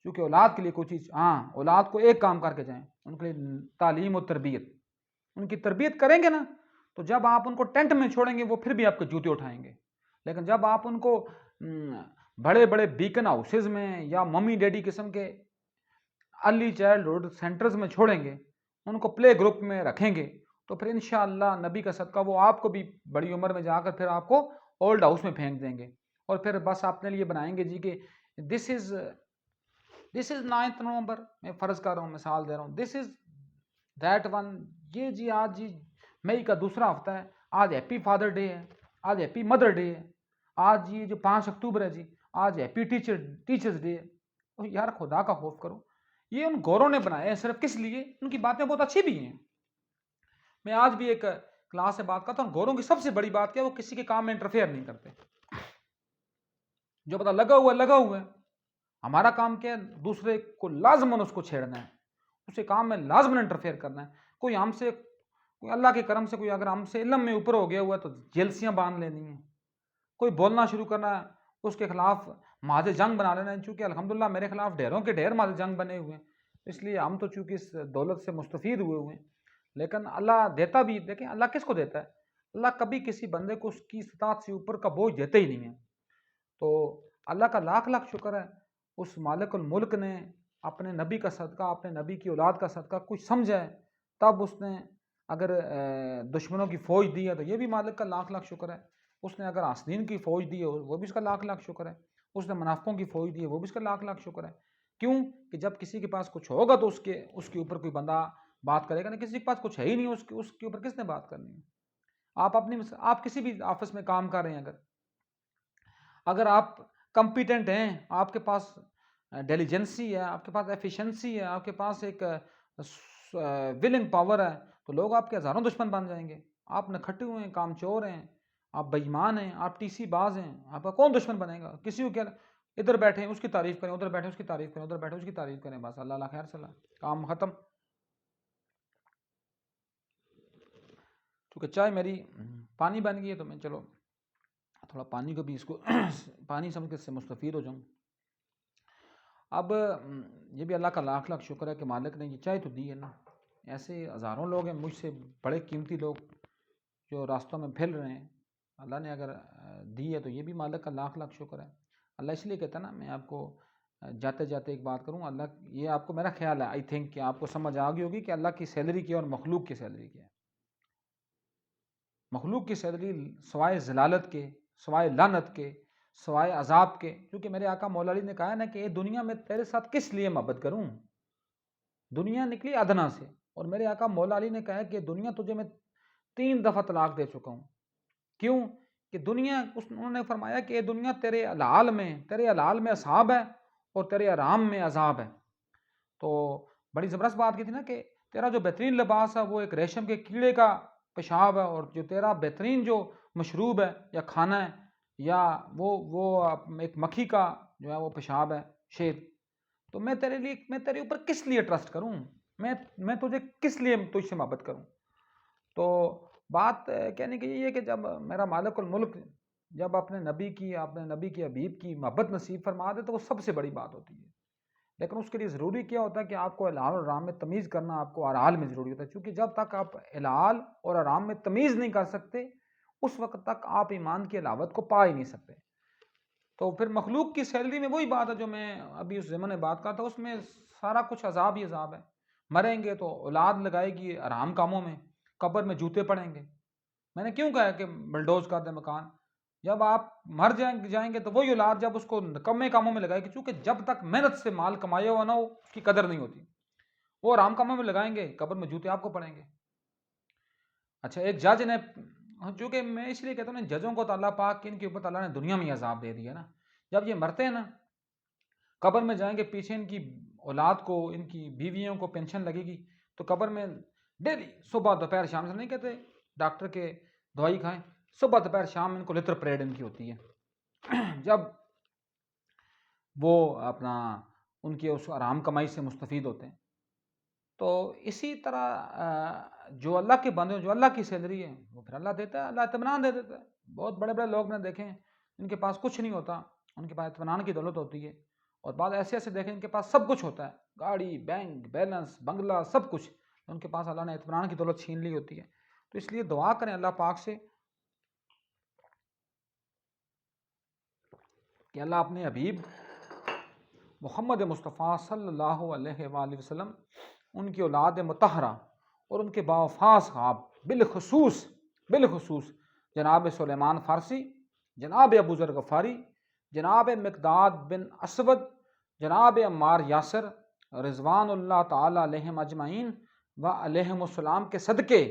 چونکہ اولاد کے لیے کوئی چیز، ہاں اولاد کو ایک کام کر کے جائیں، ان کے لیے تعلیم و تربیت، ان کی تربیت کریں گے نا، تو جب آپ ان کو ٹینٹ میں چھوڑیں گے وہ پھر بھی آپ کے جوتے اٹھائیں گے، لیکن جب آپ ان کو بڑے بڑے بیکن ہاؤسز میں یا ممی ڈیڈی قسم کے ارلی چائلڈہڈ سینٹرز میں چھوڑیں گے، ان کو پلے گروپ میں رکھیں گے، تو پھر انشاءاللہ نبی کا صدقہ وہ آپ کو بھی بڑی عمر میں جا کر پھر آپ کو اولڈ ہاؤس میں پھینک دیں گے، اور پھر بس اپنے لیے بنائیں گے جی کہ دس از 9 نومبر، میں فرض کر رہا ہوں، مثال دے رہا ہوں، دس از دیٹ ون، یہ جی آج جی مئی کا دوسرا ہفتہ ہے، آج ہیپی فادر ڈے ہے، آج ہیپی مدر ڈے ہے، آج یہ جو 5 اکتوبر ہے جی، آج ہیپی ٹیچرز ڈے ہے۔ یار خدا کا خوف کرو، یہ ان گوروں نے بنائے ہیں صرف کس لیے؟ ان کی باتیں بہت اچھی بھی ہیں۔ میں آج بھی ایک کلاس سے بات کرتا ہوں، گوروں کی سب سے بڑی بات کیا ہے؟ وہ کسی کے کام میں انٹرفیئر نہیں کرتے، جو پتہ لگا ہوا ہے۔ ہمارا کام کیا ہے؟ دوسرے کو لازماً اس کو چھیڑنا ہے، اس کے کام میں لازماً انٹرفیئر کرنا ہے۔ کوئی ہم سے، کوئی اللہ کے کرم سے کوئی اگر ہم سے علم میں اوپر ہو گیا ہوا ہے تو جیلسیاں باندھ لینی ہیں، کوئی بولنا شروع کرنا ہے اس کے خلاف ماذ جنگ بنا لینا ہے، چونکہ الحمدللہ میرے خلاف ڈھیروں کے ڈھیر ماذ جنگ بنے ہوئے ہیں، اس لیے ہم تو چونکہ اس دولت سے مستفید ہوئے ہیں، لیکن اللہ دیتا بھی، دیکھیں اللہ کس کو دیتا ہے؟ اللہ کبھی کسی بندے کو اس کی استطاعت سے اوپر کا بوجھ دیتے ہی نہیں ہے۔ تو اللہ کا لاکھ لاکھ شکر ہے، اس مالک الملک نے اپنے نبی کا صدقہ، اپنے نبی کی اولاد کا صدقہ کچھ سمجھا ہے، تب اس نے اگر دشمنوں کی فوج دی ہے تو یہ بھی مالک کا لاکھ لاکھ شکر ہے، اس نے اگر حاسدین کی فوج دی ہے وہ بھی اس کا لاکھ لاکھ شکر ہے، اس نے منافقوں کی فوج دی ہے وہ بھی اس کا لاکھ لاکھ شکر ہے۔ کیوں کہ جب کسی کے پاس کچھ ہوگا تو اس کے اوپر کوئی بندہ بات کرے گا، نہیں کسی کے پاس کچھ ہے ہی نہیں، اس کے اوپر کس نے بات کرنی ہے؟ آپ کسی بھی آفس میں کام کر رہے ہیں، اگر آپ کمپیٹنٹ ہیں، آپ کے پاس ڈیلیجنسی ہے، آپ کے پاس ایفیشنسی ہے، آپ کے پاس ایک ولنگ پاور ہے، تو لوگ آپ کے ہزاروں دشمن بن جائیں گے۔ آپ نکھٹے ہوئے ہیں، کام چور ہیں، آپ بے ایمان ہیں، آپ ٹی سی باز ہیں، آپ کا کون دشمن بنے گا؟ کسی کو کیا، ادھر بیٹھے اس کی تعریف کریں، ادھر بیٹھے اس کی تعریف کریں، ادھر بیٹھے اس کی تعریف کریں، بس اللہ خیر صلاح، کام ختم۔ چونکہ چائے میری پانی بن گئی ہے تو میں چلو تھوڑا پانی کو بھی اس کو پانی سمجھ کے اس سے مستفید ہو جاؤں۔ اب یہ بھی اللہ کا لاکھ لاکھ شکر ہے کہ مالک نے یہ چائے تو دی ہے نا، ایسے ہزاروں لوگ ہیں مجھ سے بڑے قیمتی لوگ جو راستوں میں پھیل رہے ہیں، اللہ نے اگر دی ہے تو یہ بھی مالک کا لاکھ لاکھ شکر ہے۔ اللہ اس لیے کہتا ہے نا، میں آپ کو جاتے جاتے ایک بات کروں، اللہ یہ آپ کو میرا خیال ہے، آئی تھنک کہ آپ کو سمجھ آ گئی ہوگی کہ اللہ کی سیلری کیا اور مخلوق کی سیلری کیا ہے۔ مخلوق کی سیلری سوائے ذلالت کے، سوائے لعنت کے، سوائے عذاب کے، کیونکہ میرے آقا مولا علی نے کہا ہے نا کہ اے دنیا میں تیرے ساتھ کس لیے محبت کروں؟ دنیا نکلی ادنا سے، اور میرے آقا مولا علی نے کہا ہے کہ دنیا تجھے میں 3 دفعہ طلاق دے چکا ہوں۔ کیوں کہ دنیا، انہوں نے فرمایا کہ اے دنیا تیرے حلال میں اصحاب ہے اور تیرے حرام میں عذاب ہے۔ تو بڑی زبردست بات کی تھی نا کہ تیرا جو بہترین لباس ہے وہ ایک ریشم کے کیڑے کا پیشاب ہے، اور جو تیرا بہترین جو مشروب ہے یا کھانا ہے یا وہ ایک مکھی کا جو ہے وہ پیشاب ہے، شیر، تو میں تیرے اوپر کس لیے ٹرسٹ کروں؟ میں تجھے کس لیے تجھ سے محبت کروں؟ تو بات کہنے کی یہ ہے کہ جب میرا مالک الملک جب اپنے نبی کی حبیب کی محبت نصیب فرما دے تو وہ سب سے بڑی بات ہوتی ہے. لیکن اس کے لیے ضروری کیا ہوتا ہے کہ آپ کو حلال اور حرام میں تمیز کرنا آپ کو حلال میں ضروری ہوتا ہے، کیونکہ جب تک آپ حلال اور حرام میں تمیز نہیں کر سکتے اس وقت تک آپ ایمان کی حلاوت کو پا ہی نہیں سکتے. تو پھر مخلوق کی سیلری میں وہی بات ہے جو میں ابھی اس ضمن میں بات کرتا ہوں، اس میں سارا کچھ عذاب ہی عذاب ہے. مریں گے تو اولاد لگائے گی حرام کاموں میں، قبر میں جوتے پڑیں گے. میں نے کیوں کہا کہ بلڈوز کر دیں مکان؟ جب آپ مر جائیں گے تو وہی اولاد جب اس کو نکمے کاموں میں لگائے گی، چونکہ جب تک محنت سے مال کمایا ہوا نہ ہو اس کی قدر نہیں ہوتی. وہ حرام کاموں میں لگائیں گے، قبر میں جوتے آپ کو پڑیں گے. اچھا، ایک جج نے، چونکہ میں اس لیے کہتا ہوں ججوں کو تو اللہ پاک ان کے اوپر اللہ نے دنیا میں عذاب دے دیا نا. جب یہ مرتے ہیں نا قبر میں جائیں گے، پیچھے ان کی اولاد کو، ان کی بیویوں کو پینشن لگے گی، تو قبر میں ڈیلی صبح دوپہر شام سے نہیں کہتے ڈاکٹر کے دوائی کھائیں، صبح دوپہر شام ان کو لتر پریڈ ان کی ہوتی ہے. جب وہ اپنا ان کی اس آرام کمائی سے مستفید ہوتے ہیں. تو اسی طرح جو اللہ کے بندے جو اللہ کی سیلری ہے وہ پھر اللہ دیتا ہے، اللہ اطمینان دے دیتا ہے. بہت بڑے بڑے لوگ نے دیکھے ہیں ان کے پاس کچھ نہیں ہوتا، ان کے پاس اطمینان کی دولت ہوتی ہے. اور بعض ایسے دیکھیں ان کے پاس سب کچھ ہوتا ہے، گاڑی، بینک بیلنس، بنگلہ، سب کچھ، ان کے پاس اللہ نے اطمینان کی دولت چھین لی ہوتی ہے. تو اس لیے دعا کریں اللہ پاک سے کہ اللہ اپنے حبیب محمد مصطفیٰ صلی اللہ علیہ وآلہ وسلم، ان کی اولاد مطہرہ اور ان کے باوفا صحاب، بالخصوص جناب سلیمان فارسی، جناب ابو ذر غفاری، جناب مقداد بن اسود، جناب عمار یاسر رضوان اللہ تعالی علیہم اجمعین و علیہم السلام کے صدقے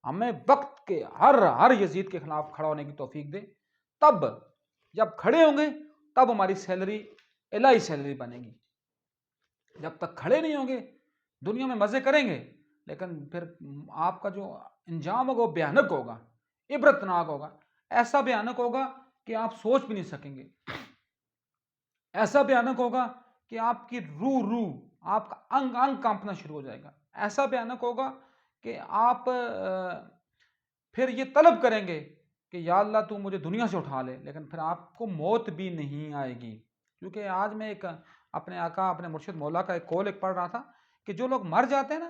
ہمیں وقت کے ہر یزید کے خلاف کھڑا ہونے کی توفیق دے. تب جب کھڑے ہوں گے تب ہماری سیلری الہی سیلری بنے گی. جب تک کھڑے نہیں ہوں گے دنیا میں مزے کریں گے، لیکن پھر آپ کا جو انجام ہوگا وہ بھیانک ہوگا، عبرتناک ہوگا. ایسا بھیانک ہوگا کہ آپ سوچ بھی نہیں سکیں گے. ایسا بھیانک ہوگا کہ آپ کی روح آپ کا انگ کانپنا شروع ہو جائے گا. ایسا بھیانک ہوگا کہ آپ پھر یہ طلب کریں گے کہ یا اللہ تو مجھے دنیا سے اٹھا لے، لیکن پھر آپ کو موت بھی نہیں آئے گی. کیونکہ آج میں ایک اپنے آقا اپنے مرشد مولا کا ایک قول پڑھ رہا تھا کہ جو لوگ مر جاتے ہیں نا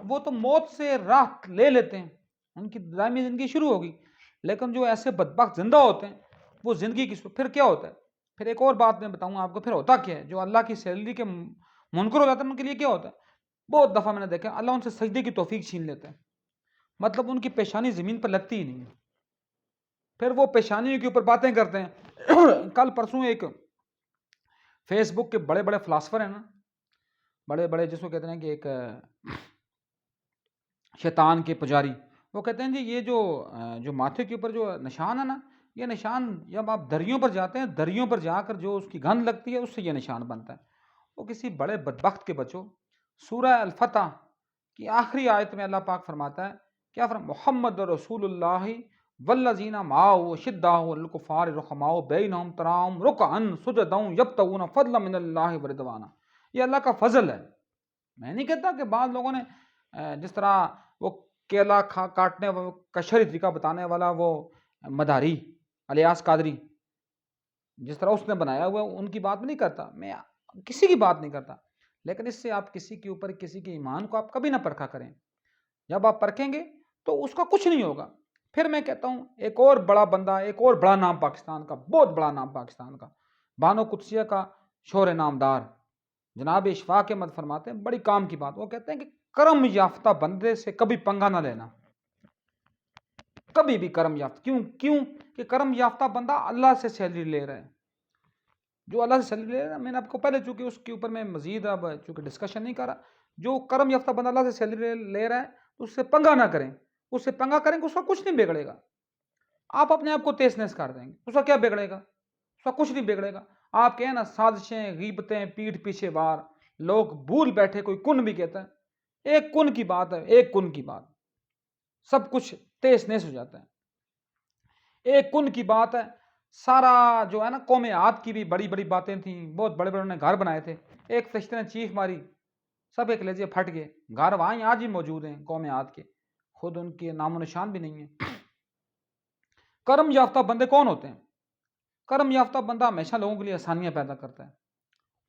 وہ تو موت سے راحت لے لیتے ہیں، ان کی دائمی زندگی شروع ہوگی. لیکن جو ایسے بدبخت زندہ ہوتے ہیں وہ زندگی کی پھر کیا ہوتا ہے؟ پھر ایک اور بات میں بتاؤں آپ کو، پھر ہوتا کیا ہے؟ جو اللہ کی سیلری کے منکر ہو جاتے ہیں ان کے لیے کیا ہوتا ہے؟ بہت دفعہ میں نے دیکھا اللہ ان سے سجدے کی توفیق چھین لیتے ہیں، مطلب ان کی پیشانی زمین پر لگتی ہی نہیں ہے. پھر وہ پیشانیوں کے اوپر باتیں کرتے ہیں. کل پرسوں ایک فیس بک کے بڑے بڑے فلاسفر ہیں نا، بڑے بڑے جس کو کہتے ہیں کہ ایک شیطان کے پجاری، وہ کہتے ہیں جی یہ جو ماتھے کے اوپر جو نشان ہے نا، یہ نشان جب آپ دریوں پر جاتے ہیں، دریوں پر جا کر جو اس کی گند لگتی ہے اس سے یہ نشان بنتا ہے. وہ کسی بڑے بدبخت کے بچوں. سورہ الفتح کی آخری آیت میں اللہ پاک فرماتا ہے کیا محمد رسول اللہ والذین معه شداء علی الکفار رحماء بینہم تراہم رکعا سجدا یبتغون فضلا من اللہ ورضوانا. یہ اللہ کا فضل ہے. میں نہیں کہتا کہ بعض لوگوں نے جس طرح وہ کیلا کاٹنے کا شرعی طریقہ بتانے والا وہ مداری الیاس قادری جس طرح اس نے بنایا ہوا ان کی بات نہیں کرتا، میں کسی کی بات نہیں کرتا، لیکن اس سے آپ کسی کے اوپر کسی کے ایمان کو آپ کبھی نہ پرکھا کریں. جب آپ پرکھیں گے تو اس کا کچھ نہیں ہوگا. پھر میں کہتا ہوں ایک اور بڑا بندہ، ایک اور بڑا نام پاکستان کا، بہت بڑا نام پاکستان کا، بانو قدسیہ کا شور نامدار جناب اشفاق احمد فرماتے ہیں بڑی کام کی بات. وہ کہتے ہیں کہ کرم یافتہ بندے سے کبھی پنگا نہ لینا، کبھی بھی کرم یافتہ. کیوں کہ کرم یافتہ بندہ اللہ سے سیلری لے رہا ہے. جو اللہ سے سیلری لے رہا ہے، میں نے آپ کو پہلے چونکہ اس کے اوپر میں مزید اب چونکہ ڈسکشن نہیں کر رہا، جو کرم یافتہ بندہ اللہ سے سیلری لے رہا ہے اس سے پنگا نہ کریں. اس سے پنگا کریں گے اس کا کچھ نہیں بگڑے گا. آپ اپنے آپ کو تیز نیس کر دیں گے، اس کا کیا بگڑے گا؟ اس کا کچھ نہیں بگڑے گا. آپ کہیں نا سازشیں، غیبتیں، پیٹھ پیچھے وار، لوگ بھول بیٹھے، کوئی کن بھی کہتا ہے، ایک کن کی بات ہے، ایک کن کی بات، سب کچھ تیز نیس ہو جاتا ہے. ایک کن کی بات ہے، سارا جو ہے نا قوم عاد کی بھی بڑی بڑی باتیں تھیں، بہت بڑے بڑے انہوں نے گھر بنائے تھے، ایک فرشتے نے چیخ ماری، سب ایک لہجے پھٹ گئے، گھر وہاں آج ہی موجود ہیں قوم عاد کے، خود ان کے نام و نشان بھی نہیں ہیں۔ کرم یافتہ بندے کون ہوتے ہیں؟ کرم یافتہ بندہ ہمیشہ لوگوں کے لیے آسانیاں پیدا کرتا ہے،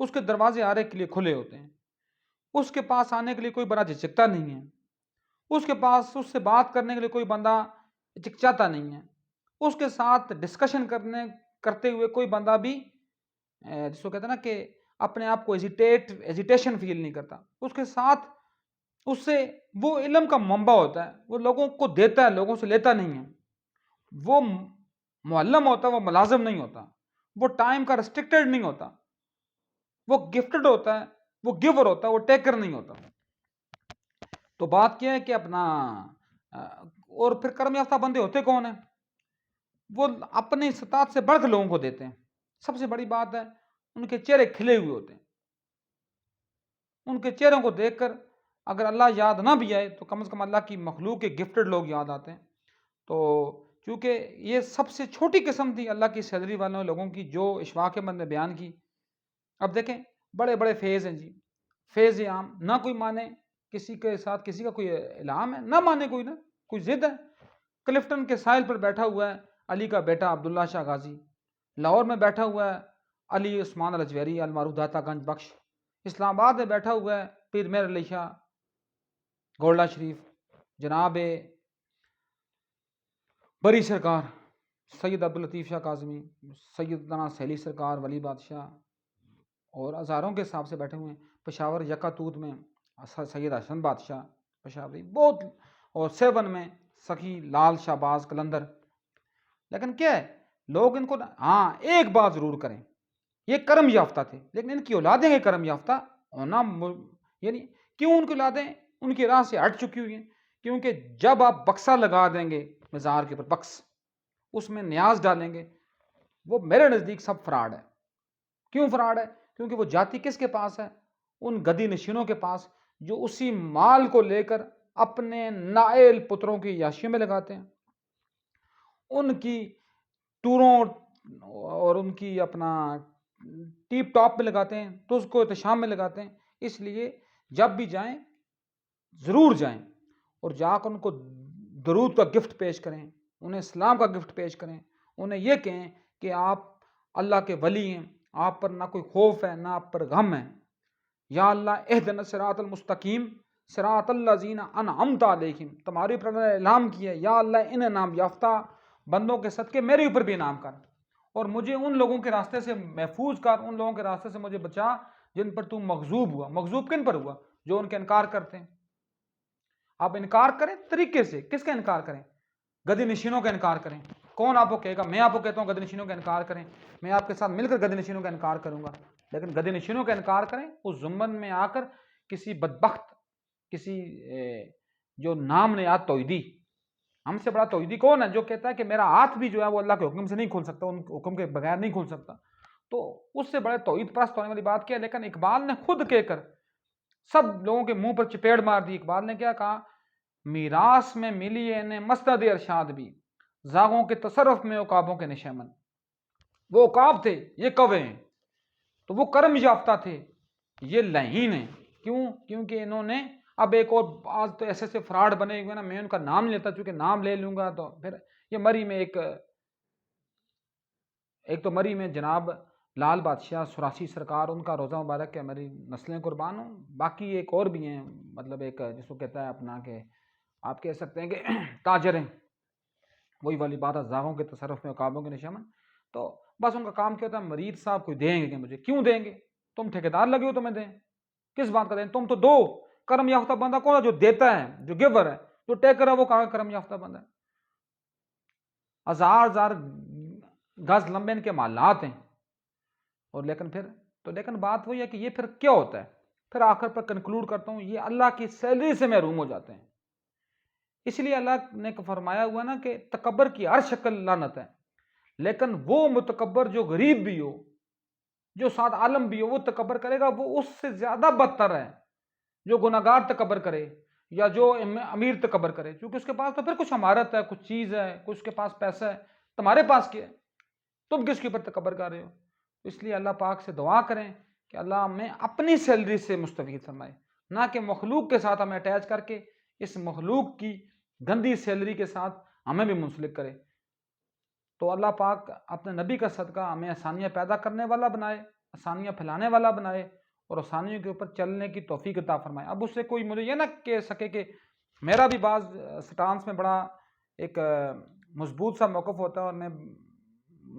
اس کے دروازے ہر ایک کے لیے کھلے ہوتے ہیں، اس کے پاس آنے کے لیے کوئی بندہ جھجکتا نہیں ہے، اس کے پاس اس سے بات کرنے کے لیے کوئی بندہ ہچکچاتا نہیں ہے، اس کے ساتھ ڈسکشن کرتے ہوئے کوئی بندہ بھی جس کو کہتے ہیں نا کہ اپنے آپ کو ایجیٹیشن فیل نہیں کرتا، اس کے ساتھ اس سے وہ علم کا منبع ہوتا ہے، وہ لوگوں کو دیتا ہے، لوگوں سے لیتا نہیں ہے، وہ معلم ہوتا ہے، وہ ملازم نہیں ہوتا، وہ ٹائم کا ریسٹرکٹیڈ نہیں ہوتا، وہ گفٹڈ ہوتا ہے، وہ گیور ہوتا ہے، وہ ٹیکر نہیں ہوتا۔ تو بات کیا ہے کہ اپنا اور پھر کرم یافتہ بندے ہوتے کون ہیں؟ وہ اپنی استطاعت سے بڑھ کر لوگوں کو دیتے ہیں، سب سے بڑی بات ہے ان کے چہرے کھلے ہوئے ہوتے ہیں، ان کے چہروں کو دیکھ کر اگر اللہ یاد نہ بھی آئے تو کم از کم اللہ کی مخلوق کے گفٹڈ لوگ یاد آتے ہیں۔ تو چونکہ یہ سب سے چھوٹی قسم تھی اللہ کی سیلری والوں لوگوں کی جو اشفاق احمد نے بیان کی۔ اب دیکھیں بڑے بڑے فیض ہیں جی، فیض عام، نہ کوئی مانے کسی کے ساتھ کسی کا کوئی الہام ہے، نہ مانے کوئی ضد ہے۔ کلفٹن کے ساحل پر بیٹھا ہوا ہے علی کا بیٹا عبداللہ شاہ غازی، لاہور میں بیٹھا ہوا ہے علی عثمان الجویری المعروف داتا گنج بخش، اسلام آباد میں بیٹھا ہوا ہے پیر مہر علی شاہ گولڈا شریف، جناب بری سرکار سید عبداللطیف شاہ کاظمی، سیدنا سہیلی سرکار ولی بادشاہ، اور ہزاروں کے حساب سے بیٹھے ہوئے ہیں۔ پشاور یکاتوت میں سید حسن بادشاہ پشاوری بہت، اور سیون میں سخی لال شہباز قلندر۔ لیکن کیا ہے لوگ ان کو ہاں ایک بات ضرور کریں، یہ کرم یافتہ تھے، لیکن ان کی اولادیں ہیں کرم یافتہ ہونا، یعنی کیوں ان کی اولادیں ان کی راہ سے ہٹ چکی ہوئی ہیں؟ کیونکہ جب آپ بکسا لگا دیں گے مزار کے اوپر، بکس اس میں نیاز ڈالیں گے، وہ میرے نزدیک سب فراڈ ہے۔ کیوں فراڈ ہے؟ کیونکہ وہ جاتی کس کے پاس ہے؟ ان گدی نشینوں کے پاس، جو اسی مال کو لے کر اپنے نائل پتروں کی عیاشیوں میں لگاتے ہیں، ان کی ٹوروں اور ان کی اپنا ٹیپ ٹاپ میں لگاتے ہیں، تو اس کو احتشام میں لگاتے ہیں۔ اس لیے جب بھی جائیں ضرور جائیں اور جا کر ان کو درود کا گفٹ پیش کریں، انہیں اسلام کا گفٹ پیش کریں، انہیں یہ کہیں کہ آپ اللہ کے ولی ہیں، آپ پر نہ کوئی خوف ہے نہ آپ پر غم ہے۔ یا اللہ اہدنا الصراط المستقیم صراط الذین انعمت علیہم، تمہاری پر اعلان کیا ہے یا اللہ ان انعام یافتہ بندوں کے صدقے میرے اوپر بھی انعام کر، اور مجھے ان لوگوں کے راستے سے محفوظ کر، ان لوگوں کے راستے سے مجھے بچا جن پر تو مغضوب ہوا۔ مغضوب کن پر ہوا؟ جو ان کے انکار کرتے ہیں۔ آپ انکار کریں طریقے سے، کس کا انکار کریں؟ گدی نشینوں کا انکار کریں۔ کون آپ کو کہے گا؟ میں آپ کو کہتا ہوں گدی نشینوں کا انکار کریں، میں آپ کے ساتھ مل کر گدی نشینوں کا انکار کروں گا، لیکن گدی نشینوں کا انکار کریں اس زمن میں آ کر کسی بدبخت، کسی جو نام نیاد توحیدی، ہم سے بڑا توحیدی کون ہے جو کہتا ہے کہ میرا ہاتھ بھی جو ہے وہ اللہ کے حکم سے نہیں کھول سکتا، ان حکم کے بغیر نہیں کھول سکتا، تو اس سے بڑے توحید پرست ہونے والی بات کیا ہے؟ لیکن اقبال نے خود کہہ کر سب لوگوں کے منہ پر چپیڑ مار دی۔ اقبال نے کیا کہا؟ میراث میں ملی ہے انہیں مسند ارشاد بھی، زاغوں کے تصرف میں عقابوں کے نشیمن۔ وہ عقاب تھے، یہ کوے ہیں، تو وہ کرم یافتہ تھے، یہ لعین ہیں۔ کیوں؟ کیونکہ انہوں نے اب ایک اور آج تو ایسے فراڈ بنے ہوئے نا، میں ان کا نام نہیں لیتا، چونکہ نام لے لوں گا تو پھر یہ مری میں ایک تو مری میں جناب لال بادشاہ سراسی سرکار، ان کا روزہ مبارک ہے، میری نسلیں قربان ہوں۔ باقی ایک اور بھی ہیں، مطلب ایک جس کو کہتا ہے اپنا کہ آپ کہہ سکتے ہیں کہ تاجر ہیں، وہی والی بات ہے، زاغوں کے تصرف میں عقابوں کے نشیمن۔ تو بس ان کا کام کیا ہوتا ہے؟ مرید صاحب کوئی دیں گے کہ مجھے کیوں دیں گے؟ تم ٹھیکیدار لگے ہو تمہیں دیں، کس بات کا دیں؟ تم تو دو۔ کرم یافتہ بندہ کون ہے؟ جو دیتا ہے، جو گیور ہے، جو ٹیکر ہے، وہ کہاں کرم یافتہ بندہ ہے؟ ہزار ہزار گز لمبے ان کے محلات ہیں، اور لیکن بات وہی ہے کہ یہ پھر کیا ہوتا ہے؟ پھر آخر پر کنکلوڈ کرتا ہوں، یہ اللہ کی سیلری سے محروم ہو جاتے ہیں۔ اس لیے اللہ نے فرمایا ہوا نا کہ تکبر کی ہر شکل لعنت ہے، لیکن وہ متکبر جو غریب بھی ہو، جو ساتھ عالم بھی ہو، وہ تکبر کرے گا، وہ اس سے زیادہ بدتر ہے جو گناہگار تکبر کرے یا جو امیر تکبر کرے، کیونکہ اس کے پاس تو پھر کچھ امارت ہے، کچھ چیز ہے، کچھ کے پاس پیسہ ہے، تمہارے پاس کیا ہے؟ تم کس کے اوپر تکبر کر رہے ہو؟ اس لیے اللہ پاک سے دعا کریں کہ اللہ ہمیں اپنی سیلری سے مستفید فرمائے، نہ کہ مخلوق کے ساتھ ہمیں اٹیچ کر کے اس مخلوق کی گندی سیلری کے ساتھ ہمیں بھی منسلک کرے۔ تو اللہ پاک اپنے نبی کا صدقہ ہمیں آسانیاں پیدا کرنے والا بنائے، آسانیاں پھیلانے والا بنائے، اور آسانیوں کے اوپر چلنے کی توفیق عطا فرمائے۔ اب اس سے کوئی مجھے یہ نہ کہہ سکے کہ میرا بھی بعض سٹانس میں بڑا ایک مضبوط سا موقف ہوتا ہے، اور میں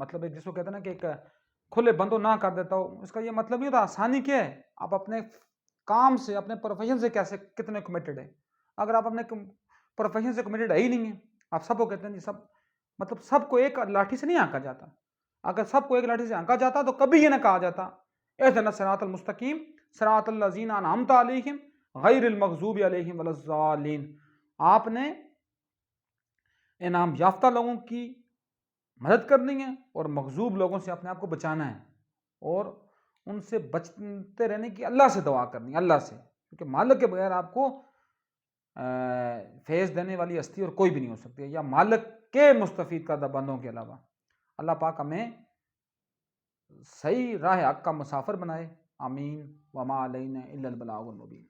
مطلب جس کو کہتے ہیں نا کہ ایک کھلے بندوں نہ کر دیتا ہوں، اس کا یہ مطلب نہیں ہوتا۔ آسانی کیا ہے؟ آپ اپنے کام سے، اپنے پروفیشن سے کیسے کتنے کمیٹڈ ہیں۔ اگر آپ اپنے پروفیشن سے کمیٹڈ ہے ہی نہیں ہیں، آپ سب کو کہتے ہیں جی سب، مطلب سب کو ایک لاٹھی سے نہیں آنکا جاتا۔ اگر سب کو ایک لاٹھی سے آنکا جاتا تو کبھی یہ نہ کہا جاتا اہدنا الصراط المستقیم صراط الذین انعمت علیہم غیر المغضوب علیہم ولا الضالین۔ آپ نے انعام یافتہ لوگوں کی مدد کرنی ہے اور مغضوب لوگوں سے اپنے آپ کو بچانا ہے، اور ان سے بچتے رہنے کی اللہ سے دعا کرنی ہے، اللہ سے، کیونکہ مالک کے بغیر آپ کو فیض دینے والی ہستی اور کوئی بھی نہیں ہو سکتی ہے، یا مالک کے مستفید کردہ بندوں کے علاوہ۔ اللہ پاک ہمیں صحیح راہ حق کا مسافر بنائے، آمین۔ وما علینا الا البلاغ المبین۔